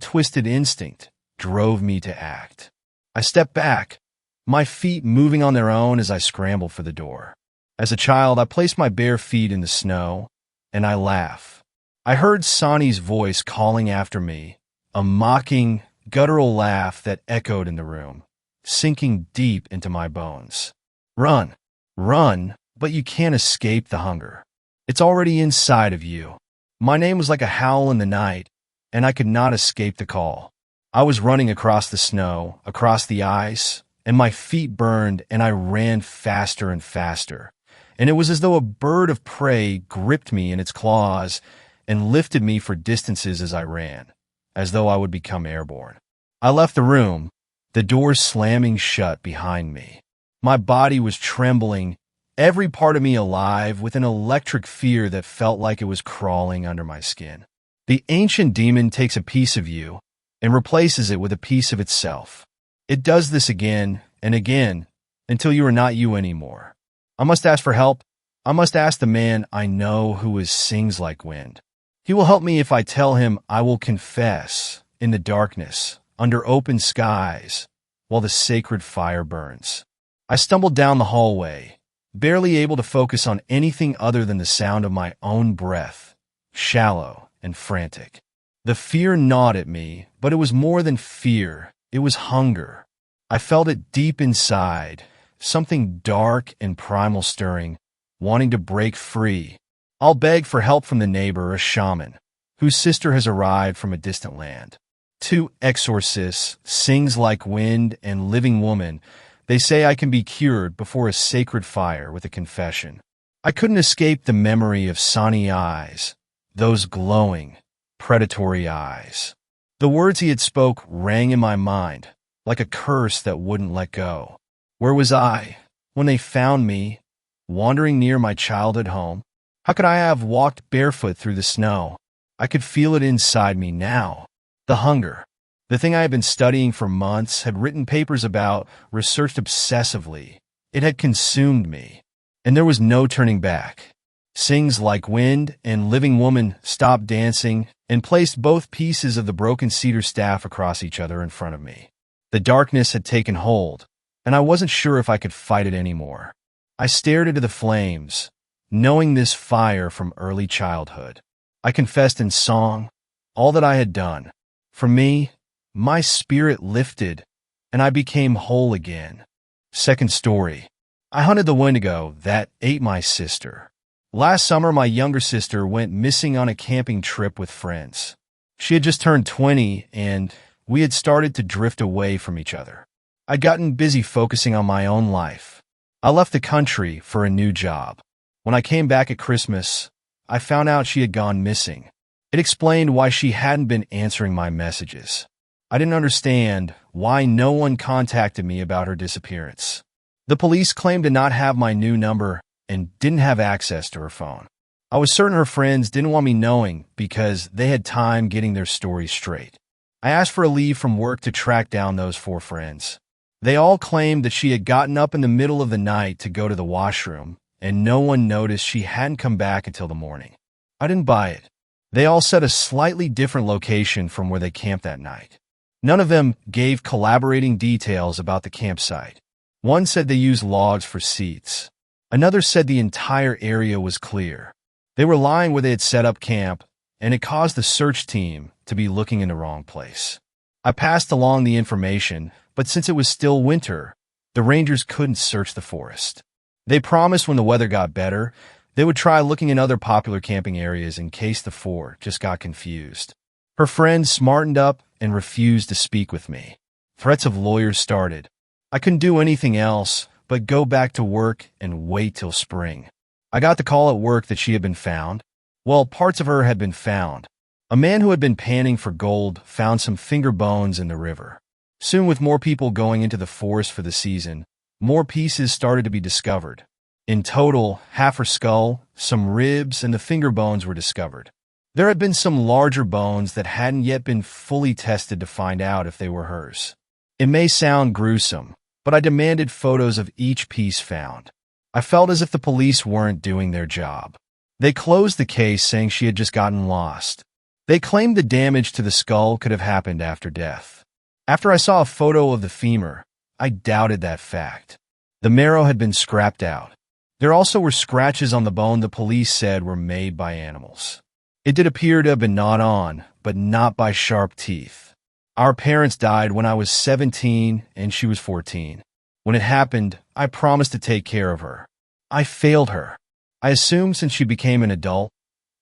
twisted instinct, drove me to act. I stepped back, my feet moving on their own as I scrambled for the door. As a child, I placed my bare feet in the snow, and I laughed. I heard Sonny's voice calling after me, a mocking, guttural laugh that echoed in the room, sinking deep into my bones. Run, run, but you can't escape the hunger. It's already inside of you. My name was like a howl in the night, and I could not escape the call. I was running across the snow, across the ice, and my feet burned, and I ran faster and faster. And it was as though a bird of prey gripped me in its claws and lifted me for distances as I ran, as though I would become airborne. I left the room, the door slamming shut behind me. My body was trembling, every part of me alive with an electric fear that felt like it was crawling under my skin. The ancient demon takes a piece of you and replaces it with a piece of itself. It does this again and again until you are not you anymore. I must ask for help. I must ask the man I know who sings like wind. He will help me if I tell him I will confess in the darkness, under open skies, while the sacred fire burns. I stumbled down the hallway, barely able to focus on anything other than the sound of my own breath, shallow and frantic. The fear gnawed at me, but it was more than fear. It was hunger. I felt it deep inside, something dark and primal stirring, wanting to break free. I'll beg for help from the neighbor, a shaman, whose sister has arrived from a distant land. 2 exorcists, sings like wind, and living woman. They say I can be cured before a sacred fire with a confession. I couldn't escape the memory of Sonny eyes, those glowing, predatory eyes. The words he had spoke rang in my mind, like a curse that wouldn't let go. Where was I when they found me, wandering near my childhood home? How could I have walked barefoot through the snow? I could feel it inside me now. The hunger. The thing I had been studying for months, had written papers about, researched obsessively. It had consumed me, and there was no turning back. Sings like wind and living woman stopped dancing and placed both pieces of the broken cedar staff across each other in front of me. The darkness had taken hold, and I wasn't sure if I could fight it anymore. I stared into the flames, knowing this fire from early childhood. I confessed in song all that I had done. For me, my spirit lifted, and I became whole again. Second story. I hunted the Wendigo that ate my sister. Last summer, my younger sister went missing on a camping trip with friends. She had just turned 20, and we had started to drift away from each other. I'd gotten busy focusing on my own life. I left the country for a new job. When I came back at Christmas, I found out she had gone missing. It explained why she hadn't been answering my messages. I didn't understand why no one contacted me about her disappearance. The police claimed to not have my new number and didn't have access to her phone. I was certain her friends didn't want me knowing because they had time getting their stories straight. I asked for a leave from work to track down those 4 friends. They all claimed that she had gotten up in the middle of the night to go to the washroom, and no one noticed she hadn't come back until the morning. I didn't buy it. They all said a slightly different location from where they camped that night. None of them gave collaborating details about the campsite. One said they used logs for seats. Another said the entire area was clear. They were lying where they had set up camp, and it caused the search team to be looking in the wrong place. I passed along the information, but since it was still winter, the rangers couldn't search the forest. They promised when the weather got better, they would try looking in other popular camping areas in case the 4 just got confused. Her friends smartened up and refused to speak with me. Threats of lawyers started. I couldn't do anything else but go back to work and wait till spring. I got the call at work that she had been found. Well, parts of her had been found. A man who had been panning for gold found some finger bones in the river. Soon, with more people going into the forest for the season, more pieces started to be discovered. In total, half her skull, some ribs, and the finger bones were discovered. There had been some larger bones that hadn't yet been fully tested to find out if they were hers. It may sound gruesome, but I demanded photos of each piece found. I felt as if the police weren't doing their job. They closed the case saying she had just gotten lost. They claimed the damage to the skull could have happened after death. After I saw a photo of the femur, I doubted that fact. The marrow had been scrapped out. There also were scratches on the bone the police said were made by animals. It did appear to have been gnawed on, but not by sharp teeth. Our parents died when I was 17 and she was 14. When it happened, I promised to take care of her. I failed her. I assumed since she became an adult,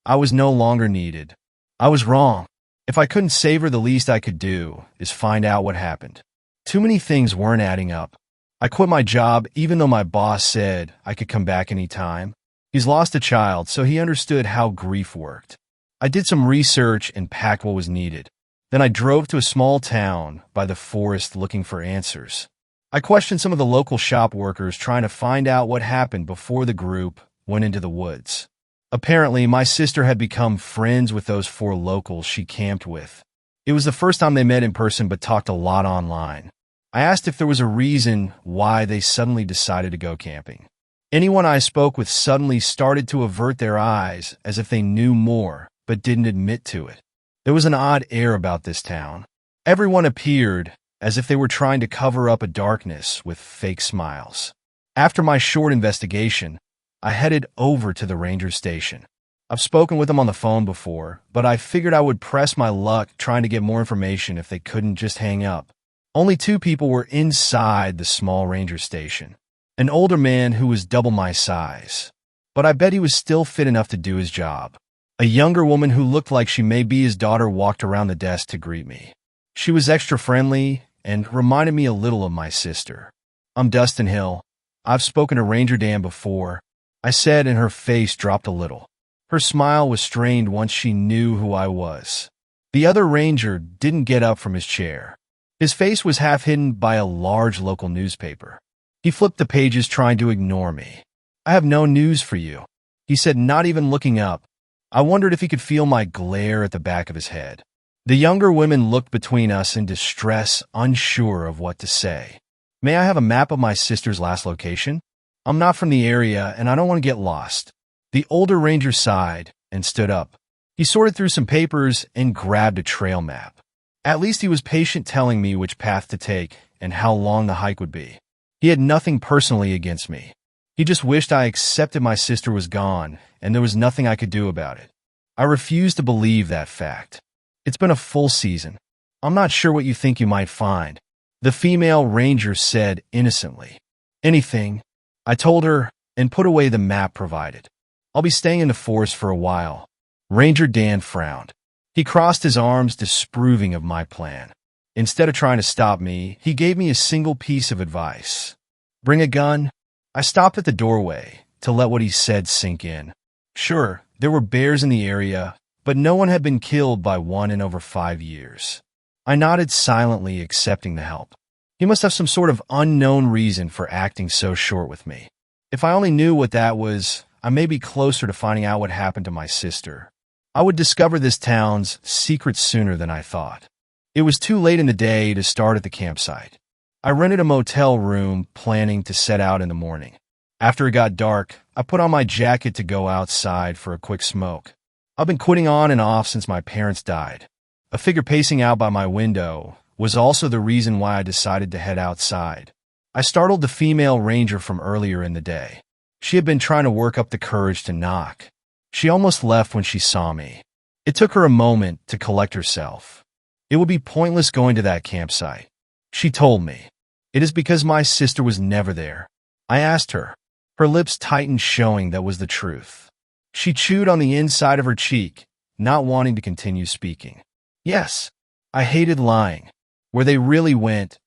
I was no longer needed. I was wrong. If I couldn't save her, the least I could do is find out what happened. Too many things weren't adding up. I quit my job even though my boss said I could come back any time. He's lost a child, so he understood how grief worked. I did some research and packed what was needed. Then I drove to a small town by the forest looking for answers. I questioned some of the local shop workers trying to find out what happened before the group went into the woods. Apparently, my sister had become friends with those 4 locals she camped with. It was the first time they met in person but talked a lot online. I asked if there was a reason why they suddenly decided to go camping. Anyone I spoke with suddenly started to avert their eyes as if they knew more but didn't admit to it. There was an odd air about this town. Everyone appeared as if they were trying to cover up a darkness with fake smiles. After my short investigation, I headed over to the ranger station. I've spoken with them on the phone before, but I figured I would press my luck trying to get more information if they couldn't just hang up. Only 2 people were inside the small ranger station. An older man who was double my size, but I bet he was still fit enough to do his job. A younger woman who looked like she may be his daughter walked around the desk to greet me. She was extra friendly and reminded me a little of my sister. "I'm Dustin Hill. I've spoken to Ranger Dan before," I said, and her face dropped a little. Her smile was strained once she knew who I was. The other ranger didn't get up from his chair. His face was half hidden by a large local newspaper. He flipped the pages trying to ignore me. "I have no news for you," he said, not even looking up. I wondered if he could feel my glare at the back of his head. The younger women looked between us in distress, unsure of what to say. "May I have a map of my sister's last location? I'm not from the area, and I don't want to get lost." The older ranger sighed and stood up. He sorted through some papers and grabbed a trail map. At least he was patient, telling me which path to take and how long the hike would be. He had nothing personally against me. He just wished I accepted my sister was gone, and there was nothing I could do about it. I refused to believe that fact. "It's been a full season. I'm not sure what you think you might find," the female ranger said innocently. "Anything," I told her, and put away the map provided. "I'll be staying in the forest for a while." Ranger Dan frowned. He crossed his arms, disapproving of my plan. Instead of trying to stop me, he gave me a single piece of advice. "Bring a gun." I stopped at the doorway, to let what he said sink in. Sure, there were bears in the area, but no one had been killed by one in over 5 years. I nodded silently, accepting the help. He must have some sort of unknown reason for acting so short with me. If I only knew what that was, I may be closer to finding out what happened to my sister. I would discover this town's secrets sooner than I thought. It was too late in the day to start at the campsite. I rented a motel room, planning to set out in the morning. After it got dark, I put on my jacket to go outside for a quick smoke. I've been quitting on and off since my parents died. A figure pacing out by my window was also the reason why I decided to head outside. I startled the female ranger from earlier in the day. She had been trying to work up the courage to knock. She almost left when she saw me. It took her a moment to collect herself. It would be pointless going to that campsite. She told me. It is because my sister was never there. I asked her. Her lips tightened, showing that was the truth. She chewed on the inside of her cheek, not wanting to continue speaking. Yes, I hated lying. Where they really went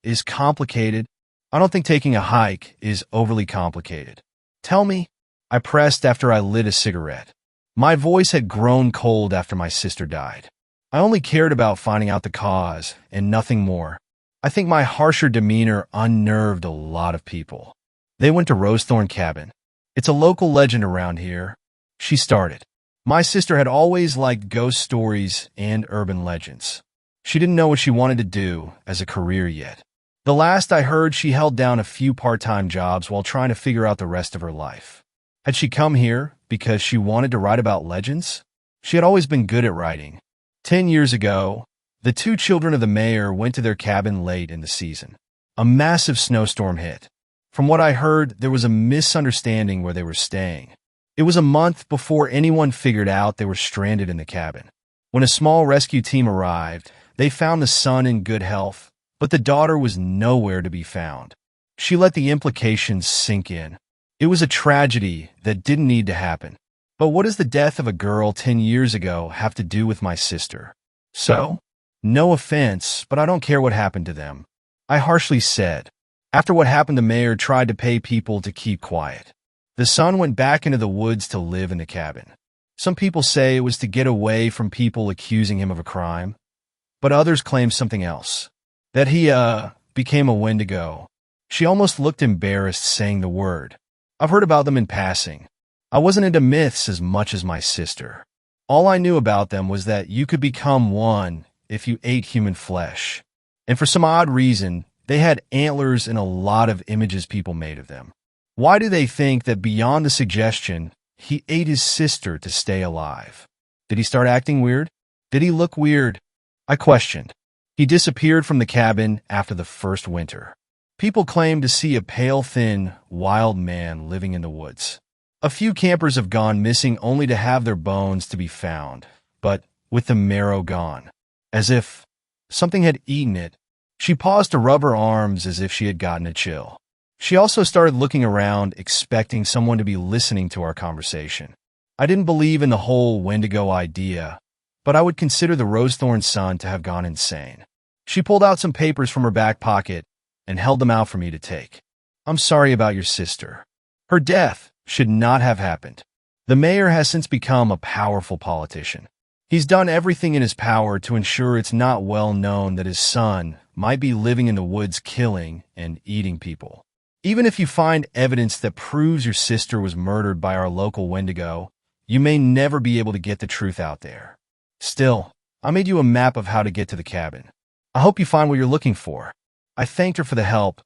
is complicated. I don't think taking a hike is overly complicated. Tell me, I pressed after I lit a cigarette. My voice had grown cold after my sister died. I only cared about finding out the cause and nothing more. I think my harsher demeanor unnerved a lot of people. They went to Rosethorn Cabin. It's a local legend around here. She started. My sister had always liked ghost stories and urban legends. She didn't know what she wanted to do as a career yet. The last I heard, she held down a few part-time jobs while trying to figure out the rest of her life. Had she come here because she wanted to write about legends? She had always been good at writing. 10 years ago, the 2 children of the mayor went to their cabin late in the season. A massive snowstorm hit. From what I heard, there was a misunderstanding where they were staying. It was a month before anyone figured out they were stranded in the cabin. When a small rescue team arrived, they found the son in good health, but the daughter was nowhere to be found. She let the implications sink in. It was a tragedy that didn't need to happen. But what does the death of a girl 10 years ago have to do with my sister? So, no offense, but I don't care what happened to them. I harshly said. After what happened, the mayor tried to pay people to keep quiet. The son went back into the woods to live in the cabin. Some people say it was to get away from people accusing him of a crime, but others claim something else. That he, became a Wendigo. She almost looked embarrassed saying the word. I've heard about them in passing. I wasn't into myths as much as my sister. All I knew about them was that you could become one if you ate human flesh. And for some odd reason, they had antlers and a lot of images people made of them. Why do they think that beyond the suggestion, he ate his sister to stay alive? Did he start acting weird? Did he look weird? I questioned. He disappeared from the cabin after the first winter. People claim to see a pale, thin, wild man living in the woods. A few campers have gone missing only to have their bones to be found, but with the marrow gone, as if something had eaten it. She paused to rub her arms as if she had gotten a chill. She also started looking around, expecting someone to be listening to our conversation. I didn't believe in the whole Wendigo idea, but I would consider the Rosethorn son to have gone insane. She pulled out some papers from her back pocket and held them out for me to take. I'm sorry about your sister. Her death should not have happened. The mayor has since become a powerful politician. He's done everything in his power to ensure it's not well known that his son might be living in the woods killing and eating people. Even if you find evidence that proves your sister was murdered by our local Wendigo, you may never be able to get the truth out there. Still, I made you a map of how to get to the cabin. I hope you find what you're looking for. I thanked her for the help,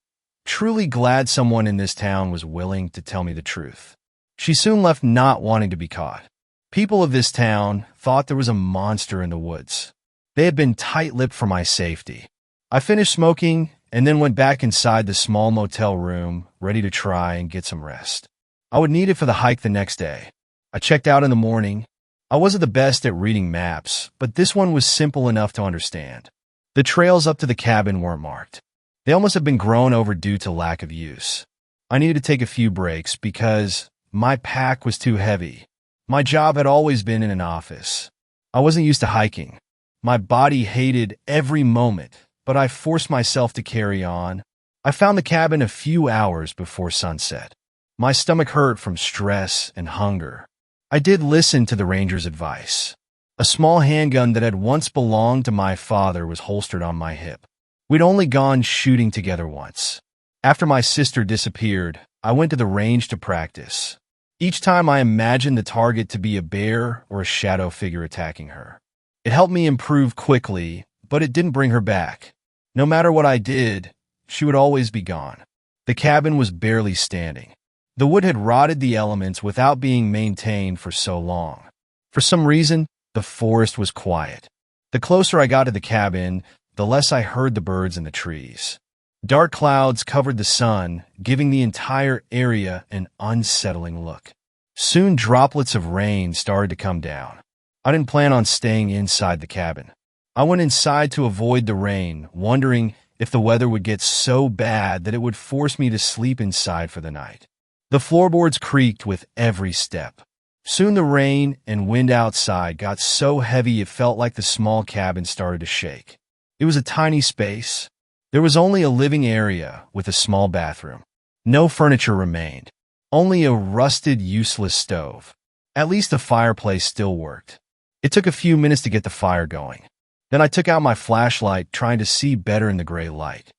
truly glad someone in this town was willing to tell me the truth. She soon left, not wanting to be caught. People of this town thought there was a monster in the woods. They had been tight-lipped for my safety. I finished smoking and then went back inside the small motel room, ready to try and get some rest. I would need it for the hike the next day. I checked out in the morning. I wasn't the best at reading maps, but this one was simple enough to understand. The trails up to the cabin weren't marked. They almost had been grown over due to lack of use. I needed to take a few breaks because my pack was too heavy. My job had always been in an office. I wasn't used to hiking. My body hated every moment, but I forced myself to carry on. I found the cabin a few hours before sunset. My stomach hurt from stress and hunger. I did listen to the ranger's advice. A small handgun that had once belonged to my father was holstered on my hip. We'd only gone shooting together once. After my sister disappeared, I went to the range to practice. Each time I imagined the target to be a bear or a shadow figure attacking her. It helped me improve quickly, but it didn't bring her back. No matter what I did, she would always be gone. The cabin was barely standing. The wood had rotted the elements without being maintained for so long. For some reason, the forest was quiet. The closer I got to the cabin, the less I heard the birds in the trees. Dark clouds covered the sun, giving the entire area an unsettling look. Soon droplets of rain started to come down. I didn't plan on staying inside the cabin. I went inside to avoid the rain, wondering if the weather would get so bad that it would force me to sleep inside for the night. The floorboards creaked with every step. Soon the rain and wind outside got so heavy it felt like the small cabin started to shake. It was a tiny space. There was only a living area with a small bathroom. No furniture remained, only a rusted, useless stove. At least the fireplace still worked. It took a few minutes to get the fire going. Then I took out my flashlight, trying to see better in the gray light.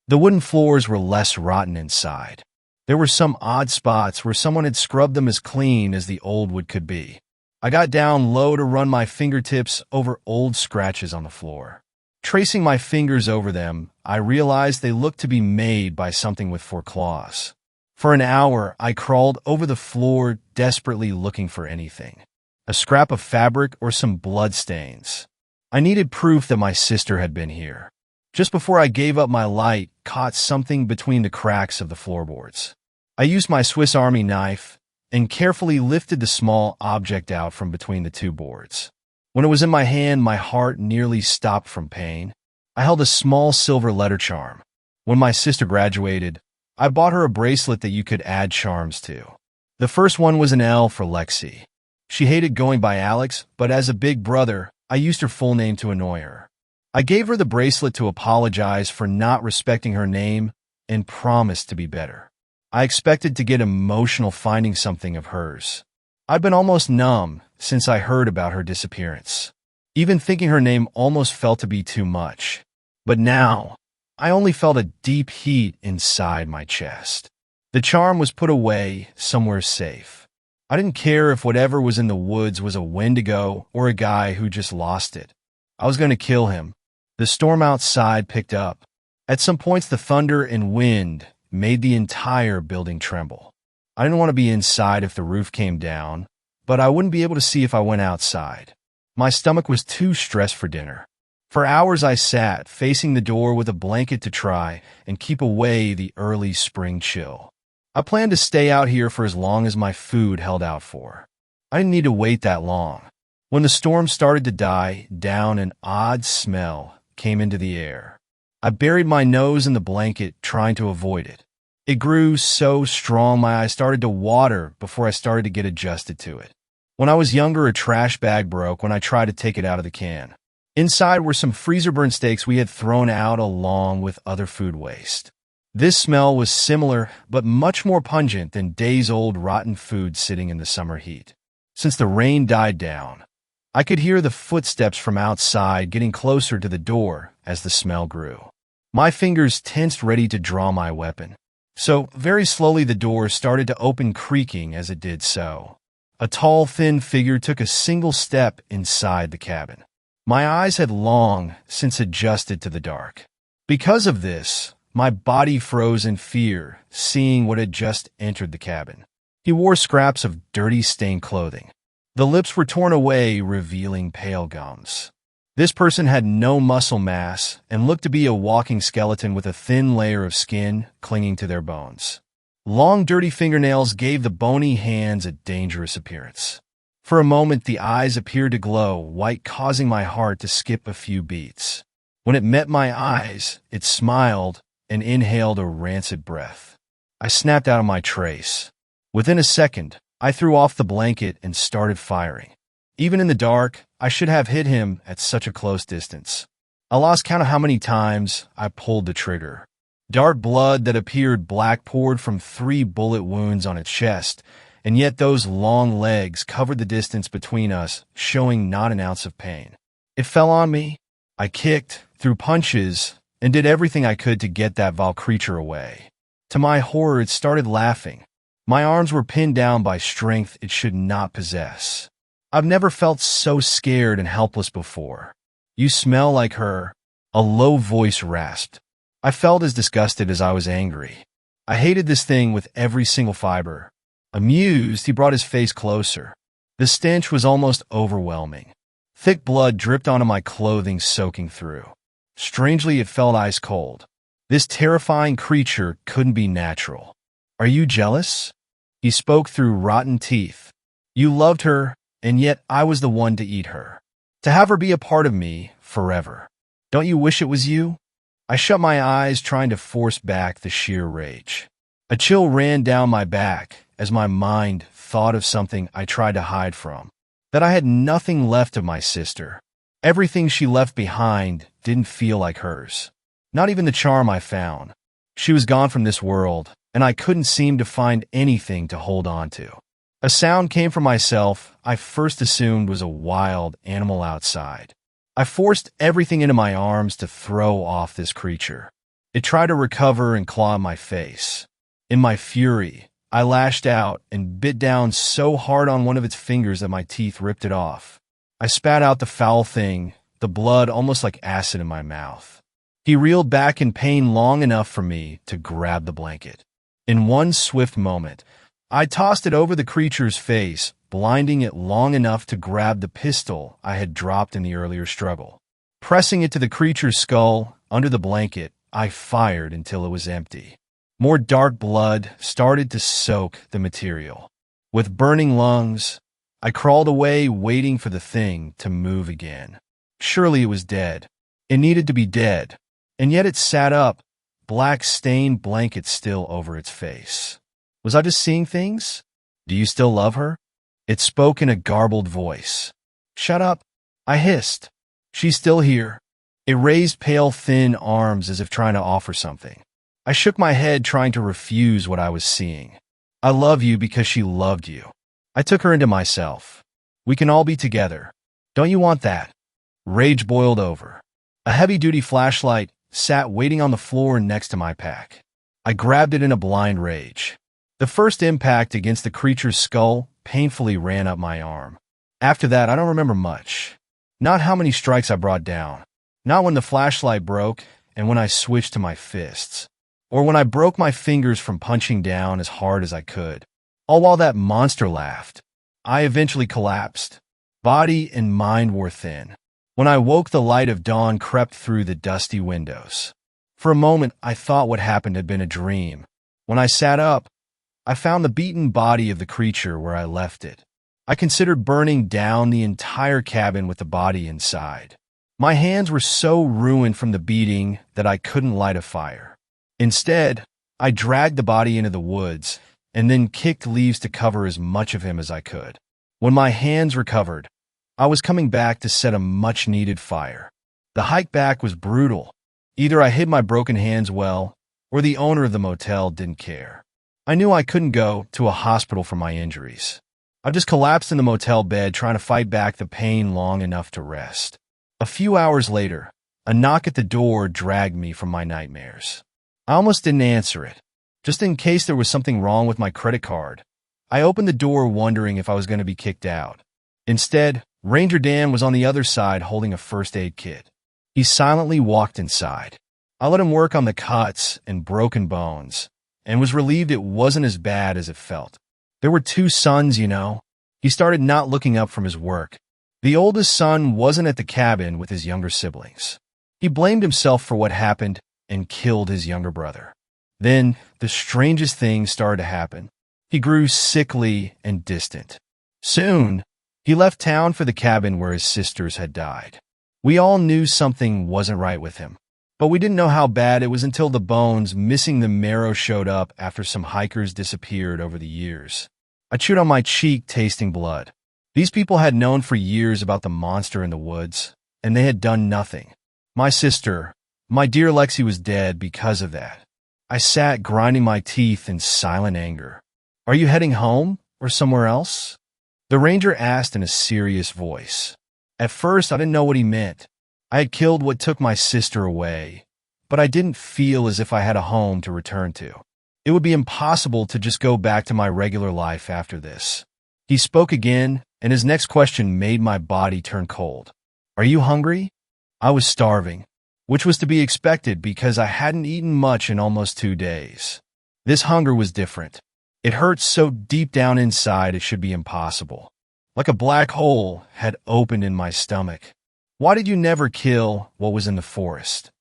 The wooden floors were less rotten inside. There were some odd spots where someone had scrubbed them as clean as the old wood could be. I got down low to run my fingertips over old scratches on the floor. Tracing my fingers over them, I realized they looked to be made by something with 4 claws. For an hour, I crawled over the floor, desperately looking for anything. A scrap of fabric or some blood stains. I needed proof that my sister had been here. Just before I gave up, my light caught something between the cracks of the floorboards. I used my Swiss Army knife and carefully lifted the small object out from between the 2 boards. When it was in my hand, my heart nearly stopped from pain. I held a small silver letter charm. When my sister graduated, I bought her a bracelet that you could add charms to. The first one was an L for Lexi. She hated going by Alex, but as a big brother, I used her full name to annoy her. I gave her the bracelet to apologize for not respecting her name and promised to be better. I expected to get emotional finding something of hers. I'd been almost numb since I heard about her disappearance. Even thinking her name almost felt to be too much. But now, I only felt a deep heat inside my chest. The charm was put away somewhere safe. I didn't care if whatever was in the woods was a Wendigo or a guy who just lost it. I was going to kill him. The storm outside picked up. At some points, the thunder and wind made the entire building tremble. I didn't want to be inside if the roof came down, but I wouldn't be able to see if I went outside. My stomach was too stressed for dinner. For hours I sat, facing the door with a blanket to try and keep away the early spring chill. I planned to stay out here for as long as my food held out for. I didn't need to wait that long. When the storm started to die down, an odd smell came into the air. I buried my nose in the blanket, trying to avoid it. It grew so strong my eyes started to water before I started to get adjusted to it. When I was younger, a trash bag broke when I tried to take it out of the can. Inside were some freezer-burned steaks we had thrown out along with other food waste. This smell was similar but much more pungent than days-old rotten food sitting in the summer heat. Since the rain died down, I could hear the footsteps from outside getting closer to the door as the smell grew. My fingers tensed, ready to draw my weapon. So, very slowly the door started to open, creaking as it did so. A tall, thin figure took a single step inside the cabin. My eyes had long since adjusted to the dark. Because of this, my body froze in fear, seeing what had just entered the cabin. He wore scraps of dirty, stained clothing. The lips were torn away, revealing pale gums. This person had no muscle mass and looked to be a walking skeleton with a thin layer of skin clinging to their bones. Long, dirty fingernails gave the bony hands a dangerous appearance. For a moment, the eyes appeared to glow white, causing my heart to skip a few beats. When it met my eyes, it smiled and inhaled a rancid breath. I snapped out of my trace. Within a second, I threw off the blanket and started firing. Even in the dark, I should have hit him at such a close distance. I lost count of how many times I pulled the trigger. Dark blood that appeared black poured from 3 bullet wounds on its chest, and yet those long legs covered the distance between us, showing not an ounce of pain. It fell on me. I kicked, threw punches, and did everything I could to get that vile creature away. To my horror, it started laughing. My arms were pinned down by strength it should not possess. I've never felt so scared and helpless before. "You smell like her," a low voice rasped. I felt as disgusted as I was angry. I hated this thing with every single fiber. Amused, he brought his face closer. The stench was almost overwhelming. Thick blood dripped onto my clothing, soaking through. Strangely, it felt ice cold. This terrifying creature couldn't be natural. "Are you jealous?" He spoke through rotten teeth. "You loved her, and yet I was the one to eat her. To have her be a part of me forever. Don't you wish it was you?" I shut my eyes, trying to force back the sheer rage. A chill ran down my back as my mind thought of something I tried to hide from. That I had nothing left of my sister. Everything she left behind didn't feel like hers. Not even the charm I found. She was gone from this world, and I couldn't seem to find anything to hold on to. A sound came from myself I first assumed was a wild animal outside. I forced everything into my arms to throw off this creature. It tried to recover and claw at my face. In my fury, I lashed out and bit down so hard on one of its fingers that my teeth ripped it off. I spat out the foul thing, the blood almost like acid in my mouth. He reeled back in pain long enough for me to grab the blanket. In one swift moment, I tossed it over the creature's face, blinding it long enough to grab the pistol I had dropped in the earlier struggle. Pressing it to the creature's skull, under the blanket, I fired until it was empty. More dark blood started to soak the material. With burning lungs, I crawled away, waiting for the thing to move again. Surely it was dead. It needed to be dead. And yet it sat up, black stained blanket still over its face. Was I just seeing things? "Do you still love her?" It spoke in a garbled voice. "Shut up," I hissed. "She's still here." It raised pale, thin arms as if trying to offer something. I shook my head, trying to refuse what I was seeing. "I love you because she loved you. I took her into myself. We can all be together. Don't you want that?" Rage boiled over. A heavy-duty flashlight sat waiting on the floor next to my pack. I grabbed it in a blind rage. The first impact against the creature's skull painfully ran up my arm. After that, I don't remember much. Not how many strikes I brought down. Not when the flashlight broke and when I switched to my fists. Or when I broke my fingers from punching down as hard as I could. All while that monster laughed. I eventually collapsed. Body and mind wore thin. When I woke, the light of dawn crept through the dusty windows. For a moment, I thought what happened had been a dream. When I sat up, I found the beaten body of the creature where I left it. I considered burning down the entire cabin with the body inside. My hands were so ruined from the beating that I couldn't light a fire. Instead, I dragged the body into the woods and then kicked leaves to cover as much of him as I could. When my hands recovered, I was coming back to set a much-needed fire. The hike back was brutal. Either I hid my broken hands well, or the owner of the motel didn't care. I knew I couldn't go to a hospital for my injuries. I just collapsed in the motel bed, trying to fight back the pain long enough to rest. A few hours later, a knock at the door dragged me from my nightmares. I almost didn't answer it, just in case there was something wrong with my credit card. I opened the door wondering if I was going to be kicked out. Instead, Ranger Dan was on the other side holding a first aid kit. He silently walked inside. I let him work on the cuts and broken bones, and was relieved it wasn't as bad as it felt. There were 2 sons, you know. He started not looking up from his work. The oldest son wasn't at the cabin with his younger siblings. He blamed himself for what happened and killed his younger brother. Then, the strangest things started to happen. He grew sickly and distant. Soon, he left town for the cabin where his sisters had died. We all knew something wasn't right with him, but we didn't know how bad it was until the bones missing the marrow showed up after some hikers disappeared over the years. I chewed on my cheek, tasting blood. These people had known for years about the monster in the woods, and they had done nothing. My sister, my dear Lexi, was dead because of that. I sat grinding my teeth in silent anger. Are you heading home or somewhere else? The ranger asked in a serious voice. At first, I didn't know what he meant. I had killed what took my sister away, but I didn't feel as if I had a home to return to. It would be impossible to just go back to my regular life after this. He spoke again, and his next question made my body turn cold. Are you hungry? I was starving, which was to be expected because I hadn't eaten much in almost 2 days. This hunger was different. It hurt so deep down inside it should be impossible. Like a black hole had opened in my stomach. Why did you never kill what was in the forest?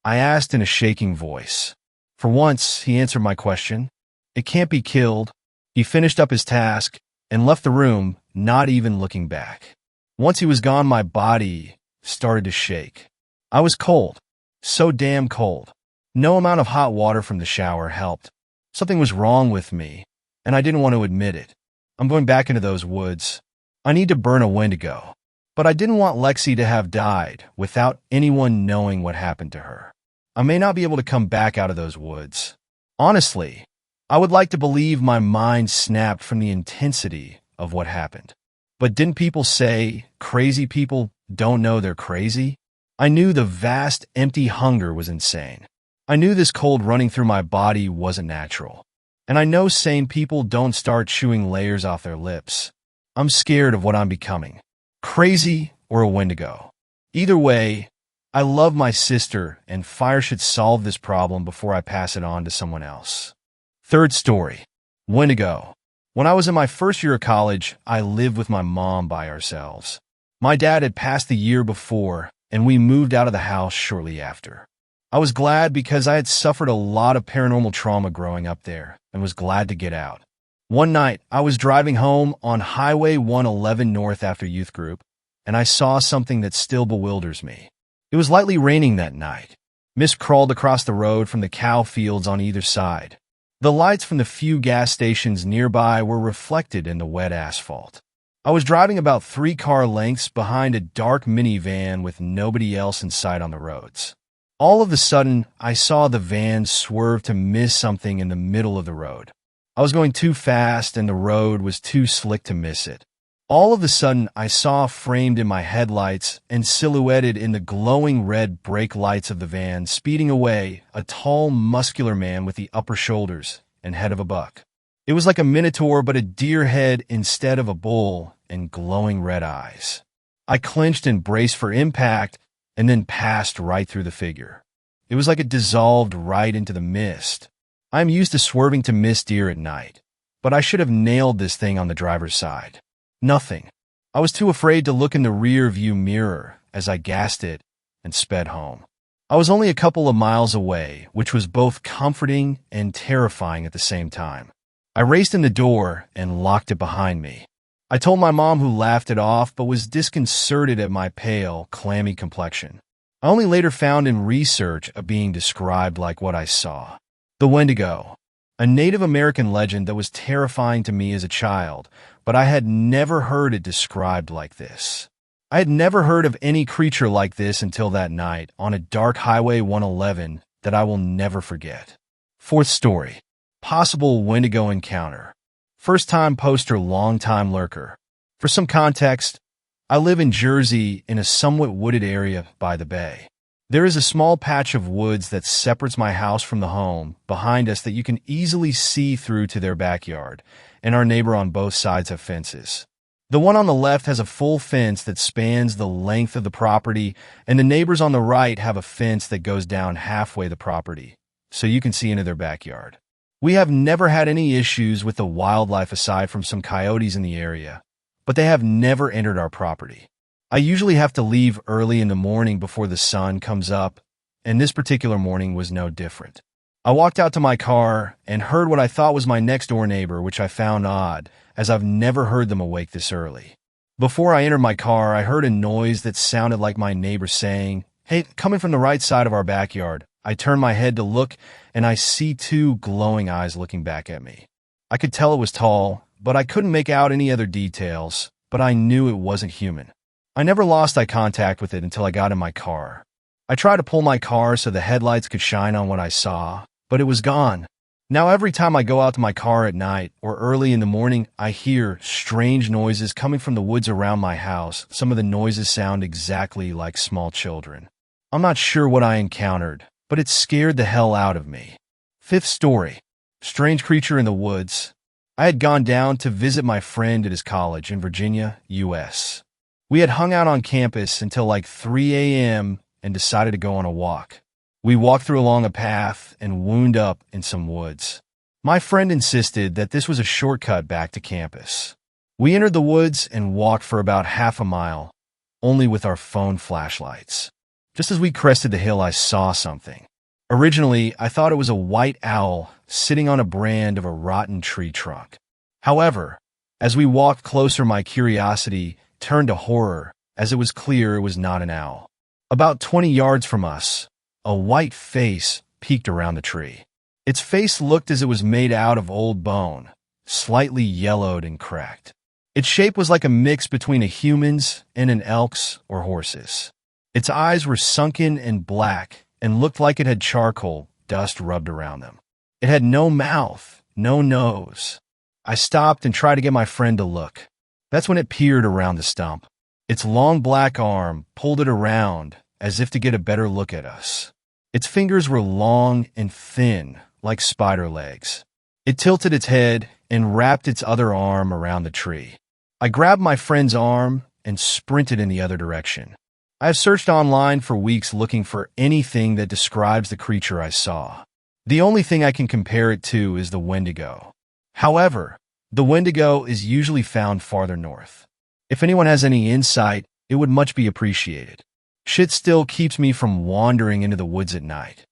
I asked in a shaking voice. For once, he answered my question. It can't be killed. He finished up his task and left the room, not even looking back. Once he was gone, my body started to shake. I was cold. So damn cold. No amount of hot water from the shower helped. Something was wrong with me, and I didn't want to admit it. I'm going back into those woods. I need to burn a Wendigo. But I didn't want Lexi to have died without anyone knowing what happened to her. I may not be able to come back out of those woods. Honestly, I would like to believe my mind snapped from the intensity of what happened. But didn't people say crazy people don't know they're crazy? I knew the vast, empty hunger was insane. I knew this cold running through my body wasn't natural. And I know sane people don't start chewing layers off their lips. I'm scared of what I'm becoming. Crazy or a Wendigo. Either way, I love my sister, and fire should solve this problem before I pass it on to someone else. Third story. Wendigo. When I was in my first year of college, I lived with my mom by ourselves. My dad had passed the year before, and we moved out of the house shortly after. I was glad because I had suffered a lot of paranormal trauma growing up there, and was glad to get out. One night, I was driving home on Highway 111 North after youth group, and I saw something that still bewilders me. It was lightly raining that night. Mist crawled across the road from the cow fields on either side. The lights from the few gas stations nearby were reflected in the wet asphalt. I was driving about 3 car lengths behind a dark minivan with nobody else in sight on the roads. All of a sudden, I saw the van swerve to miss something in the middle of the road. I was going too fast and the road was too slick to miss it. All of a sudden, I saw framed in my headlights and silhouetted in the glowing red brake lights of the van speeding away a tall, muscular man with the upper shoulders and head of a buck. It was like a minotaur but a deer head instead of a bull and glowing red eyes. I clenched and braced for impact and then passed right through the figure. It was like it dissolved right into the mist. I'm used to swerving to miss deer at night, but I should have nailed this thing on the driver's side. Nothing. I was too afraid to look in the rear view mirror as I gassed it and sped home. I was only a couple of miles away, which was both comforting and terrifying at the same time. I raced in the door and locked it behind me. I told my mom, who laughed it off but was disconcerted at my pale, clammy complexion. I only later found in research a being described like what I saw. The Wendigo, a Native American legend that was terrifying to me as a child, but I had never heard it described like this. I had never heard of any creature like this until that night on a dark Highway 111 that I will never forget. Fourth story. Possible Wendigo encounter. First-time poster, long-time lurker. For some context, I live in Jersey in a somewhat wooded area by the bay. There is a small patch of woods that separates my house from the home behind us that you can easily see through to their backyard, and our neighbor on both sides have fences. The one on the left has a full fence that spans the length of the property, and the neighbors on the right have a fence that goes down halfway the property, so you can see into their backyard. We have never had any issues with the wildlife aside from some coyotes in the area, but they have never entered our property. I usually have to leave early in the morning before the sun comes up, and this particular morning was no different. I walked out to my car and heard what I thought was my next-door neighbor, which I found odd, as I've never heard them awake this early. Before I entered my car, I heard a noise that sounded like my neighbor saying, "Hey, coming from the right side of our backyard." I turned my head to look, and I see 2 glowing eyes looking back at me. I could tell it was tall, but I couldn't make out any other details, but I knew it wasn't human. I never lost eye contact with it until I got in my car. I tried to pull my car so the headlights could shine on what I saw, but it was gone. Now every time I go out to my car at night or early in the morning, I hear strange noises coming from the woods around my house. Some of the noises sound exactly like small children. I'm not sure what I encountered, but it scared the hell out of me. Fifth story. Strange creature in the woods. I had gone down to visit my friend at his college in Virginia, U.S. We had hung out on campus until like 3 a.m. and decided to go on a walk. We walked through along a path and wound up in some woods. My friend insisted that this was a shortcut back to campus. We entered the woods and walked for about half a mile, only with our phone flashlights. Just as we crested the hill, I saw something. Originally, I thought it was a white owl sitting on a brand of a rotten tree trunk. However, as we walked closer, my curiosity turned to horror, as it was clear it was not an owl. About 20 yards from us, a white face peeked around the tree. Its face looked as it was made out of old bone, slightly yellowed and cracked. Its shape was like a mix between a human's and an elk's or horse's. Its eyes were sunken and black and looked like it had charcoal dust rubbed around them. It had no mouth, no nose. I stopped and tried to get my friend to look. That's when it peered around the stump. Its long black arm pulled it around as if to get a better look at us. Its fingers were long and thin, like spider legs. It tilted its head and wrapped its other arm around the tree. I grabbed my friend's arm and sprinted in the other direction. I have searched online for weeks looking for anything that describes the creature I saw. The only thing I can compare it to is the Wendigo. However, the Wendigo is usually found farther north. If anyone has any insight, it would much be appreciated. Shit still keeps me from wandering into the woods at night.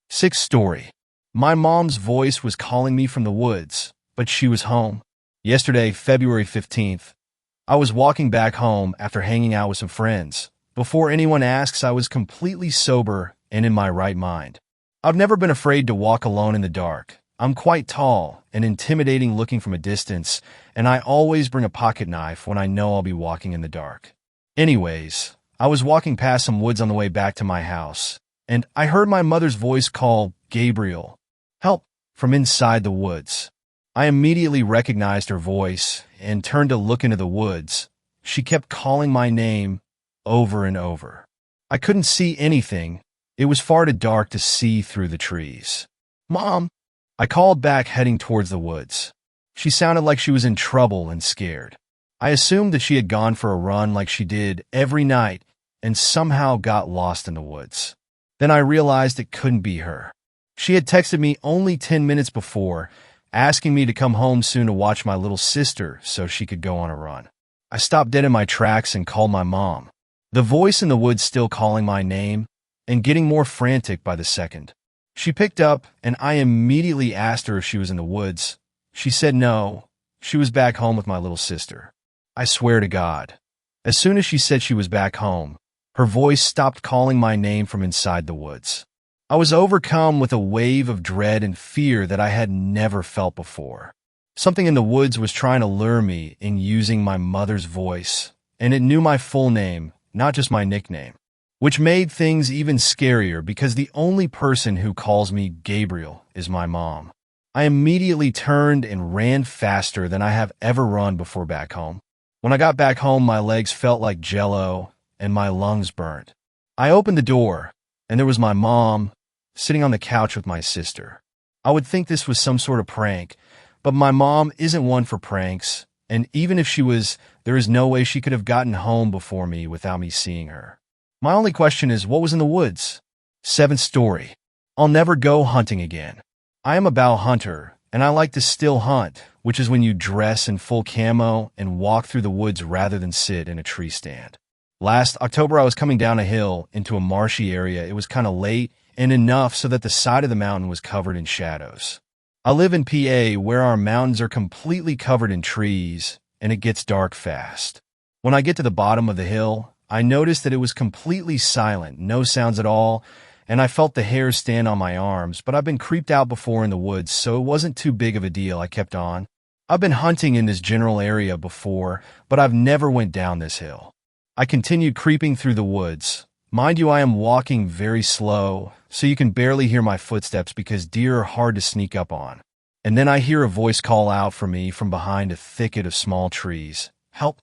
Sixth story. My mom's voice was calling me from the woods, but she was home. Yesterday, February 15th, I was walking back home after hanging out with some friends. Before anyone asks, I was completely sober and in my right mind. I've never been afraid to walk alone in the dark. I'm quite tall and intimidating looking from a distance, and I always bring a pocket knife when I know I'll be walking in the dark. Anyways, I was walking past some woods on the way back to my house, and I heard my mother's voice call, "Gabriel, help," from inside the woods. I immediately recognized her voice and turned to look into the woods. She kept calling my name over and over. I couldn't see anything. It was far too dark to see through the trees. "Mom," I called back, heading towards the woods. She sounded like she was in trouble and scared. I assumed that she had gone for a run like she did every night and somehow got lost in the woods. Then I realized it couldn't be her. She had texted me only 10 minutes before, asking me to come home soon to watch my little sister so she could go on a run. I stopped dead in my tracks and called my mom. The voice in the woods still calling my name and getting more frantic by the second. She picked up, and I immediately asked her if she was in the woods. She said no, she was back home with my little sister. I swear to God, as soon as she said she was back home, her voice stopped calling my name from inside the woods. I was overcome with a wave of dread and fear that I had never felt before. Something in the woods was trying to lure me in using my mother's voice, and it knew my full name, not just my nickname, which made things even scarier because the only person who calls me Gabriel is my mom. I immediately turned and ran faster than I have ever run before back home. When I got back home, my legs felt like jello and my lungs burnt. I opened the door, and there was my mom sitting on the couch with my sister. I would think this was some sort of prank, but my mom isn't one for pranks, and even if she was, there is no way she could have gotten home before me without me seeing her. My only question is, what was in the woods? Seventh story. I'll never go hunting again. I am a bow hunter, and I like to still hunt, which is when you dress in full camo and walk through the woods rather than sit in a tree stand. Last October, I was coming down a hill into a marshy area. It was kind of late and enough so that the side of the mountain was covered in shadows. I live in PA, where our mountains are completely covered in trees, and it gets dark fast. When I get to the bottom of the hill, I noticed that it was completely silent, no sounds at all, and I felt the hairs stand on my arms, but I've been creeped out before in the woods, so it wasn't too big of a deal. I kept on. I've been hunting in this general area before, but I've never went down this hill. I continued creeping through the woods. Mind you, I am walking very slow, so you can barely hear my footsteps because deer are hard to sneak up on. And then I hear a voice call out for me from behind a thicket of small trees. Help!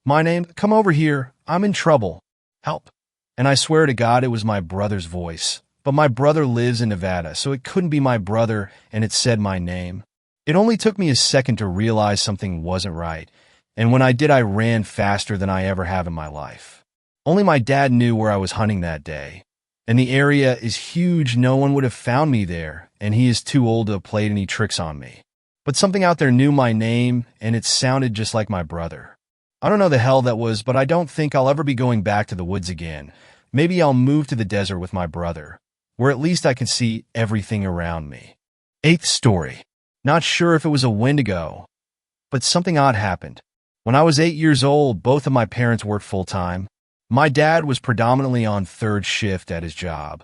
My name, come over here. I'm in trouble. Help! And I swear to God it was my brother's voice. But my brother lives in Nevada, so it couldn't be my brother, and it said my name. It only took me a second to realize something wasn't right, and when I did, I ran faster than I ever have in my life. Only my dad knew where I was hunting that day, and the area is huge. No one would have found me there, and he is too old to have played any tricks on me. But something out there knew my name, and it sounded just like my brother. I don't know the hell that was, but I don't think I'll ever be going back to the woods again. Maybe I'll move to the desert with my brother, where at least I can see everything around me. 8th story. Not sure if it was a Wendigo, but something odd happened. When I was 8 years old, both of my parents worked full-time. My dad was predominantly on third shift at his job,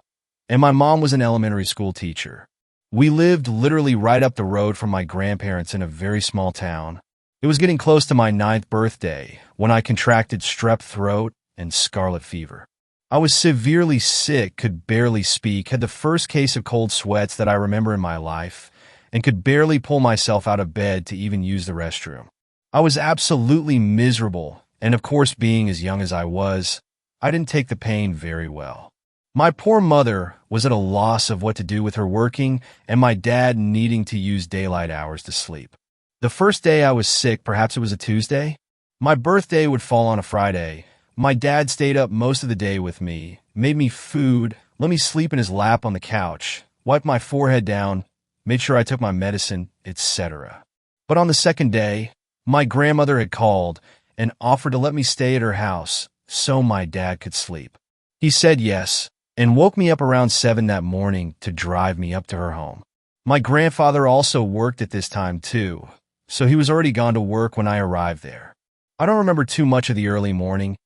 and my mom was an elementary school teacher. We lived literally right up the road from my grandparents in a very small town. It was getting close to my 9th birthday when I contracted strep throat and scarlet fever. I was severely sick, could barely speak, had the first case of cold sweats that I remember in my life, and could barely pull myself out of bed to even use the restroom. I was absolutely miserable, and of course, being as young as I was, I didn't take the pain very well. My poor mother was at a loss of what to do with her working, and my dad needing to use daylight hours to sleep. The first day I was sick, perhaps it was a Tuesday, my birthday would fall on a Friday. My dad stayed up most of the day with me, made me food, let me sleep in his lap on the couch, wiped my forehead down, made sure I took my medicine, etc. But on the second day, my grandmother had called and offered to let me stay at her house so my dad could sleep. He said yes and woke me up around 7 that morning to drive me up to her home. My grandfather also worked at this time too, so he was already gone to work when I arrived there. I don't remember too much of the early morning.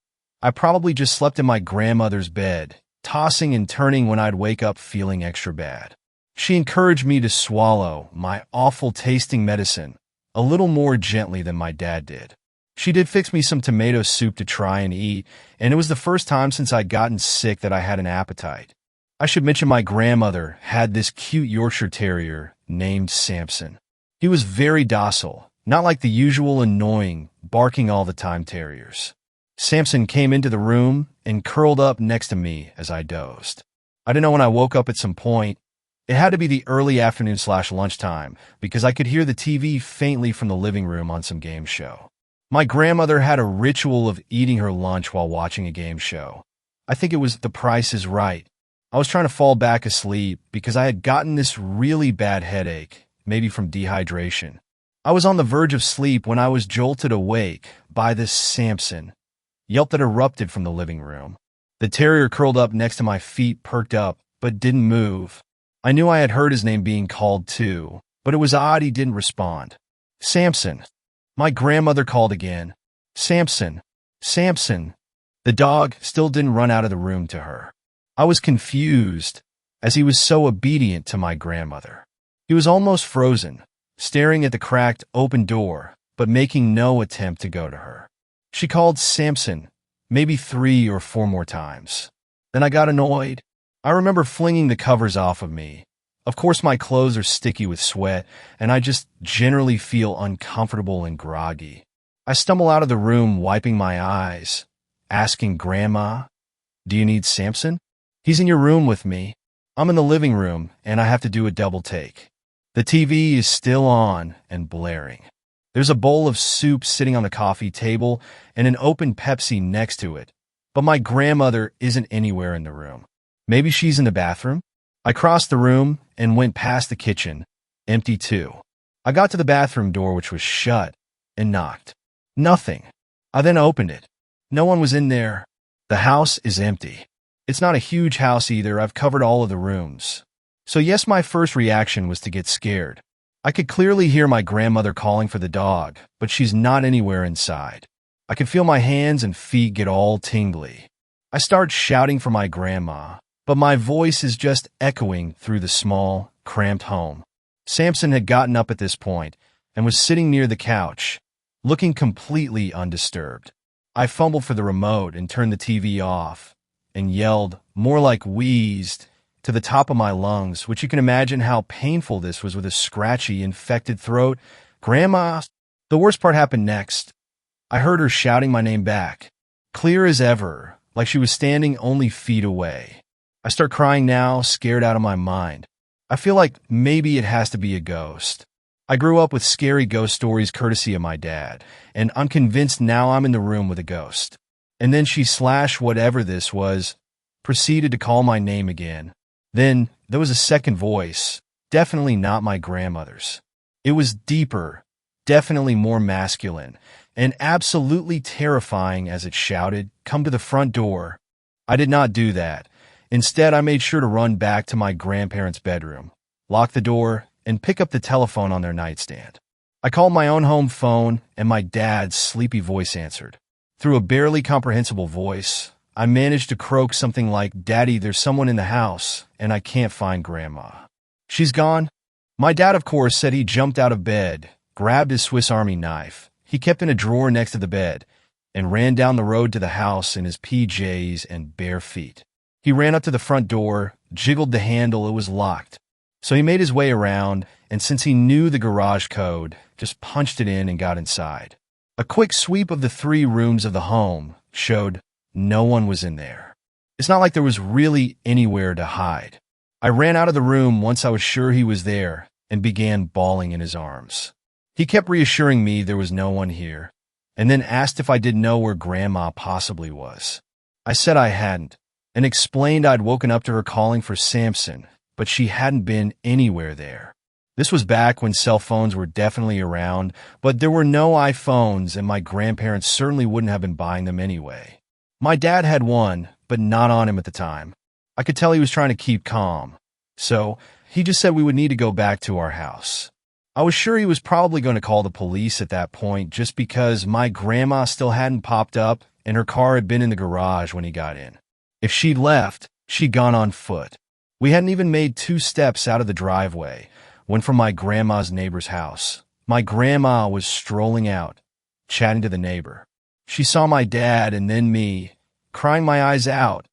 I probably just slept in my grandmother's bed, tossing and turning when I'd wake up feeling extra bad. She encouraged me to swallow my awful tasting medicine a little more gently than my dad did. She did fix me some tomato soup to try and eat, and it was the first time since I'd gotten sick that I had an appetite. I should mention my grandmother had this cute Yorkshire Terrier named Samson. He was very docile, not like the usual annoying, barking all the time terriers. Samson came into the room and curled up next to me as I dozed. I didn't know when I woke up at some point. It had to be the early afternoon/lunchtime because I could hear the TV faintly from the living room on some game show. My grandmother had a ritual of eating her lunch while watching a game show. I think it was The Price is Right. I was trying to fall back asleep because I had gotten this really bad headache, maybe from dehydration. I was on the verge of sleep when I was jolted awake by this Samson yelp that erupted from the living room. The terrier curled up next to my feet, perked up, but didn't move. I knew I had heard his name being called too, but it was odd he didn't respond. Samson. My grandmother called again. Samson. Samson. The dog still didn't run out of the room to her. I was confused, as he was so obedient to my grandmother. He was almost frozen, staring at the cracked, open door, but making no attempt to go to her. She called Samson, maybe 3 or 4 more times. Then I got annoyed. I remember flinging the covers off of me. Of course, my clothes are sticky with sweat, and I just generally feel uncomfortable and groggy. I stumble out of the room, wiping my eyes, asking Grandma, "Do you need Samson?" "He's in your room with me." I'm in the living room, and I have to do a double take. The TV is still on and blaring. There's a bowl of soup sitting on the coffee table and an open Pepsi next to it, but my grandmother isn't anywhere in the room. Maybe she's in the bathroom? I crossed the room and went past the kitchen, empty too. I got to the bathroom door, which was shut, and knocked. Nothing. I then opened it. No one was in there. The house is empty. It's not a huge house either. I've covered all of the rooms. So yes, my first reaction was to get scared. I could clearly hear my grandmother calling for the dog, but she's not anywhere inside. I could feel my hands and feet get all tingly. I start shouting for my grandma, but my voice is just echoing through the small, cramped home. Samson had gotten up at this point and was sitting near the couch, looking completely undisturbed. I fumbled for the remote and turned the TV off, and yelled, more like wheezed, to the top of my lungs, which you can imagine how painful this was with a scratchy, infected throat. "Grandma!" The worst part happened next. I heard her shouting my name back, clear as ever, like she was standing only feet away. I start crying now, scared out of my mind. I feel like maybe it has to be a ghost. I grew up with scary ghost stories courtesy of my dad, and I'm convinced now I'm in the room with a ghost. And then she slash whatever this was, proceeded to call my name again. Then there was a second voice, definitely not my grandmother's. It was deeper, definitely more masculine, and absolutely terrifying as it shouted, "Come to the front door." I did not do that. Instead, I made sure to run back to my grandparents' bedroom, lock the door, and pick up the telephone on their nightstand. I called my own home phone, and my dad's sleepy voice answered. Through a barely comprehensible voice, I managed to croak something like, "Daddy, there's someone in the house, and I can't find Grandma. She's gone." My dad, of course, said he jumped out of bed, grabbed his Swiss Army knife he kept in a drawer next to the bed, and ran down the road to the house in his PJs and bare feet. He ran up to the front door, jiggled the handle, it was locked. So he made his way around, and since he knew the garage code, just punched it in and got inside. A quick sweep of the 3 rooms of the home showed no one was in there. It's not like there was really anywhere to hide. I ran out of the room once I was sure he was there and began bawling in his arms. He kept reassuring me there was no one here, and then asked if I didn't know where Grandma possibly was. I said I hadn't, and explained I'd woken up to her calling for Samson, but she hadn't been anywhere there. This was back when cell phones were definitely around, but there were no iPhones, and my grandparents certainly wouldn't have been buying them anyway. My dad had one, but not on him at the time. I could tell he was trying to keep calm, so he just said we would need to go back to our house. I was sure he was probably going to call the police at that point just because my grandma still hadn't popped up and her car had been in the garage when he got in. If she'd left, she'd gone on foot. We hadn't even made 2 steps out of the driveway when from my grandma's neighbor's house, my grandma was strolling out, chatting to the neighbor. She saw my dad and then me, crying my eyes out,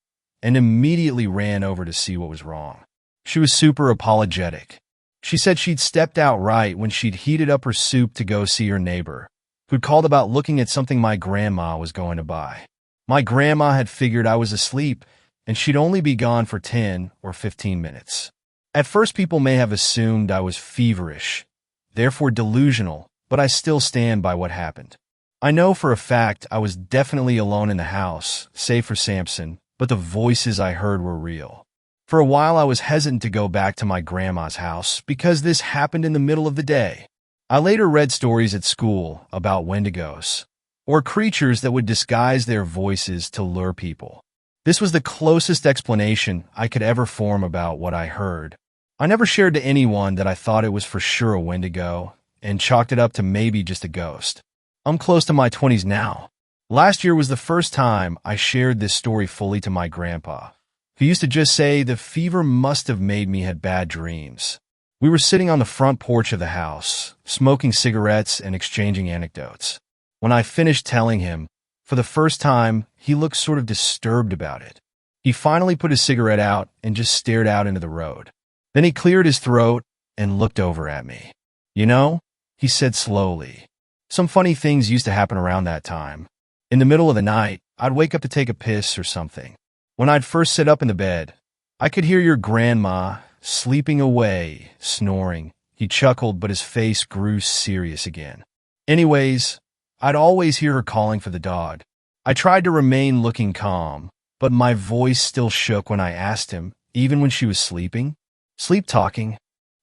and immediately ran over to see what was wrong. She was super apologetic. She said she'd stepped out right when she'd heated up her soup to go see her neighbor, who'd called about looking at something my grandma was going to buy. My grandma had figured I was asleep, and she'd only be gone for 10 or 15 minutes. At first, people may have assumed I was feverish, therefore delusional, but I still stand by what happened. I know for a fact I was definitely alone in the house, save for Samson, but the voices I heard were real. For a while, I was hesitant to go back to my grandma's house because this happened in the middle of the day. I later read stories at school about wendigos, or creatures that would disguise their voices to lure people. This was the closest explanation I could ever form about what I heard. I never shared to anyone that I thought it was for sure a wendigo, and chalked it up to maybe just a ghost. I'm close to my 20s now. Last year was the first time I shared this story fully to my grandpa, who used to just say the fever must have made me had bad dreams. We were sitting on the front porch of the house, smoking cigarettes and exchanging anecdotes. When I finished telling him, for the first time, he looked sort of disturbed about it. He finally put his cigarette out and just stared out into the road. Then he cleared his throat and looked over at me. "You know," he said slowly, "some funny things used to happen around that time. In the middle of the night, I'd wake up to take a piss or something. When I'd first sit up in the bed, I could hear your grandma sleeping away, snoring." He chuckled, but his face grew serious again. "Anyways, I'd always hear her calling for the dog. I tried to remain looking calm, but my voice still shook when I asked him, even when she was sleeping. Sleep talking?"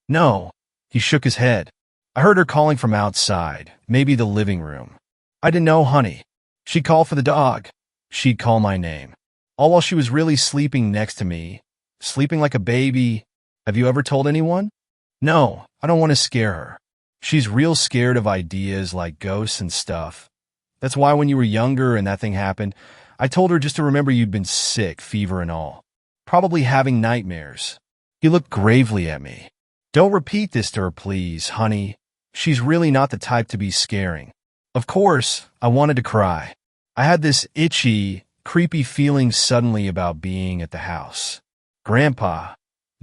"No." He shook his head. "I heard her calling from outside, maybe the living room. I didn't know, honey. She'd call for the dog. She'd call my name. All while she was really sleeping next to me, sleeping like a baby." "Have you ever told anyone?" "No, I don't want to scare her. She's real scared of ideas like ghosts and stuff. That's why when you were younger and that thing happened, I told her just to remember you'd been sick, fever and all. Probably having nightmares." He looked gravely at me. "Don't repeat this to her, please, honey. She's really not the type to be scaring." Of course, I wanted to cry. I had this itchy, creepy feeling suddenly about being at the house. Grandpa,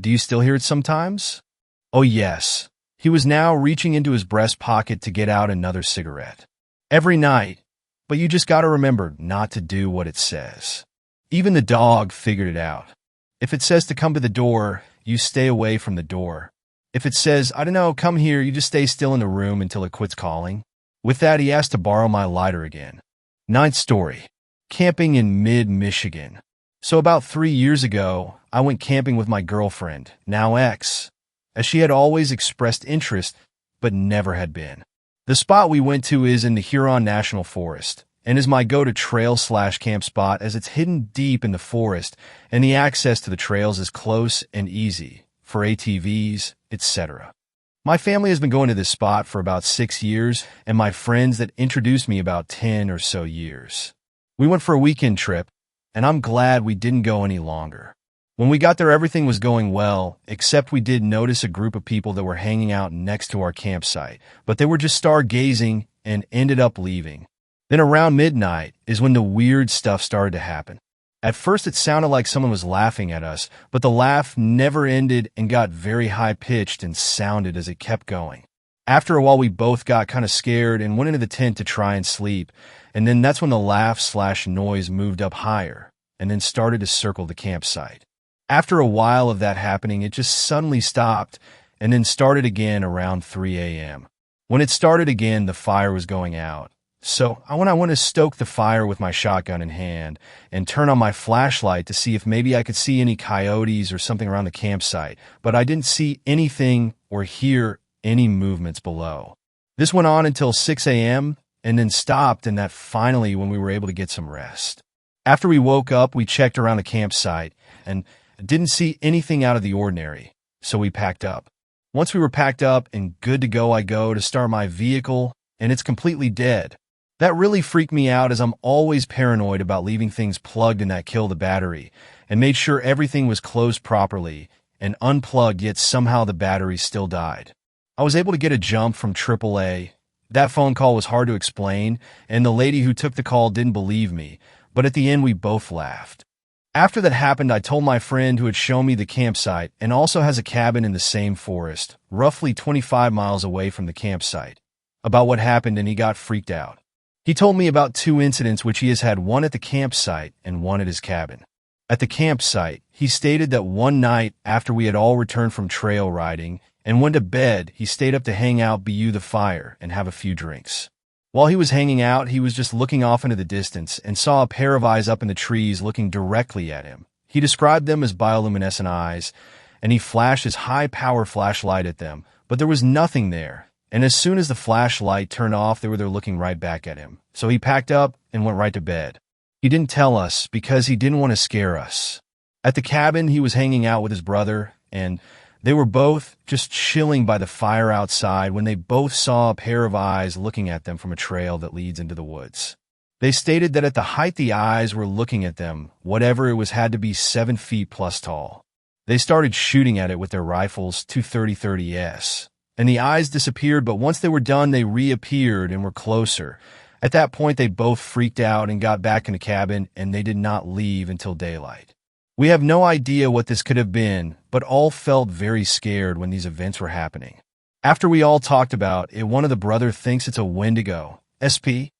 do you still hear it sometimes? Oh yes. He was now reaching into his breast pocket to get out another cigarette. Every night, but you just gotta remember not to do what it says. Even the dog figured it out. If it says to come to the door, you stay away from the door. If it says, I don't know, come here, you just stay still in the room until it quits calling. With that, he asked to borrow my lighter again. Ninth story. Camping in mid-Michigan. So about 3 years ago, I went camping with my girlfriend, now ex, as she had always expressed interest, but never had been. The spot we went to is in the Huron National Forest, and is my go-to trail/camp spot as it's hidden deep in the forest, and the access to the trails is close and easy for ATVs, etc. My family has been going to this spot for about 6 years, and my friends that introduced me about 10 or so years. We went for a weekend trip, and I'm glad we didn't go any longer. When we got there, everything was going well, except we did notice a group of people that were hanging out next to our campsite, but they were just stargazing and ended up leaving. Then around midnight is when the weird stuff started to happen. At first it sounded like someone was laughing at us, but the laugh never ended and got very high-pitched and sounded as it kept going. After a while we both got kind of scared and went into the tent to try and sleep, and then that's when the laugh/noise moved up higher and then started to circle the campsite. After a while of that happening, it just suddenly stopped and then started again around 3 a.m. When it started again, the fire was going out. So when I went to stoke the fire with my shotgun in hand and turn on my flashlight to see if maybe I could see any coyotes or something around the campsite, but I didn't see anything or hear any movements below. This went on until 6 a.m. and then stopped, and that finally when we were able to get some rest. After we woke up, we checked around the campsite and didn't see anything out of the ordinary, so we packed up. Once we were packed up and good to go, I go to start my vehicle, and it's completely dead. That really freaked me out as I'm always paranoid about leaving things plugged in that kill the battery, and made sure everything was closed properly and unplugged, yet somehow the battery still died. I was able to get a jump from AAA. That phone call was hard to explain, and the lady who took the call didn't believe me, but at the end we both laughed. After that happened, I told my friend who had shown me the campsite and also has a cabin in the same forest, roughly 25 miles away from the campsite, about what happened, and he got freaked out. He told me about 2 incidents, which he has had, one at the campsite and one at his cabin. At the campsite, he stated that one night after we had all returned from trail riding and went to bed, he stayed up to hang out by the fire and have a few drinks. While he was hanging out, he was just looking off into the distance and saw a pair of eyes up in the trees looking directly at him. He described them as bioluminescent eyes, and he flashed his high-power flashlight at them, but there was nothing there. And as soon as the flashlight turned off, they were there looking right back at him. So he packed up and went right to bed. He didn't tell us because he didn't want to scare us. At the cabin, he was hanging out with his brother, and they were both just chilling by the fire outside when they both saw a pair of eyes looking at them from a trail that leads into the woods. They stated that at the height the eyes were looking at them, whatever it was had to be 7 feet plus tall. They started shooting at it with their rifles, 230-30s, and the eyes disappeared, but once they were done, they reappeared and were closer. At that point, they both freaked out and got back in the cabin, and they did not leave until daylight. We have no idea what this could have been, but all felt very scared when these events were happening. After we all talked about it, one of the brothers thinks it's a Wendigo. SP?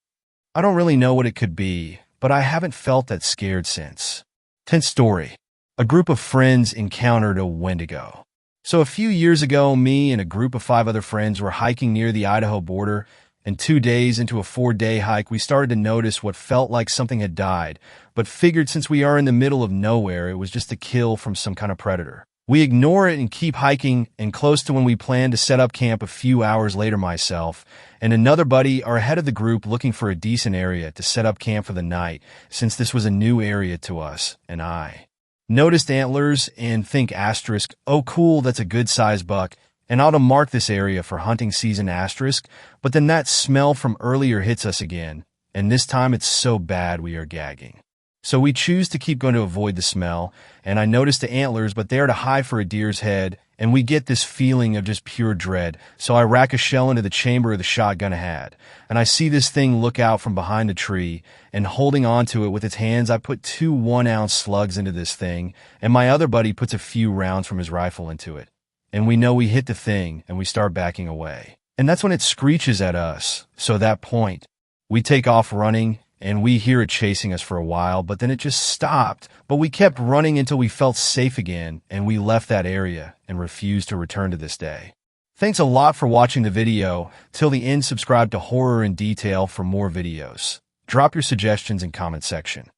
I don't really know what it could be, but I haven't felt that scared since. 10th story. A group of friends encountered a Wendigo. So a few years ago, me and a group of 5 other friends were hiking near the Idaho border, and 2 days into a 4-day hike, we started to notice what felt like something had died, but figured since we are in the middle of nowhere, it was just a kill from some kind of predator. We ignore it and keep hiking, and close to when we planned to set up camp a few hours later, myself and another buddy are ahead of the group looking for a decent area to set up camp for the night, since this was a new area to us, and I noticed antlers and think asterisk, oh cool, that's a good size buck, and ought to mark this area for hunting season asterisk, but then that smell from earlier hits us again, and this time it's so bad we are gagging. So we choose to keep going to avoid the smell, and I notice the antlers, but they are too high for a deer's head, and we get this feeling of just pure dread. So I rack a shell into the chamber of the shotgun I had, and I see this thing look out from behind a tree, and holding onto it with its hands, I put 2 1-ounce slugs into this thing, and my other buddy puts a few rounds from his rifle into it. And we know we hit the thing, and we start backing away. And that's when it screeches at us. So at that point, we take off running, and we hear it chasing us for a while, but then it just stopped. But we kept running until we felt safe again, and we left that area and refused to return to this day. Thanks a lot for watching the video. Till the end, subscribe to Horror in Detail for more videos. Drop your suggestions in comment section.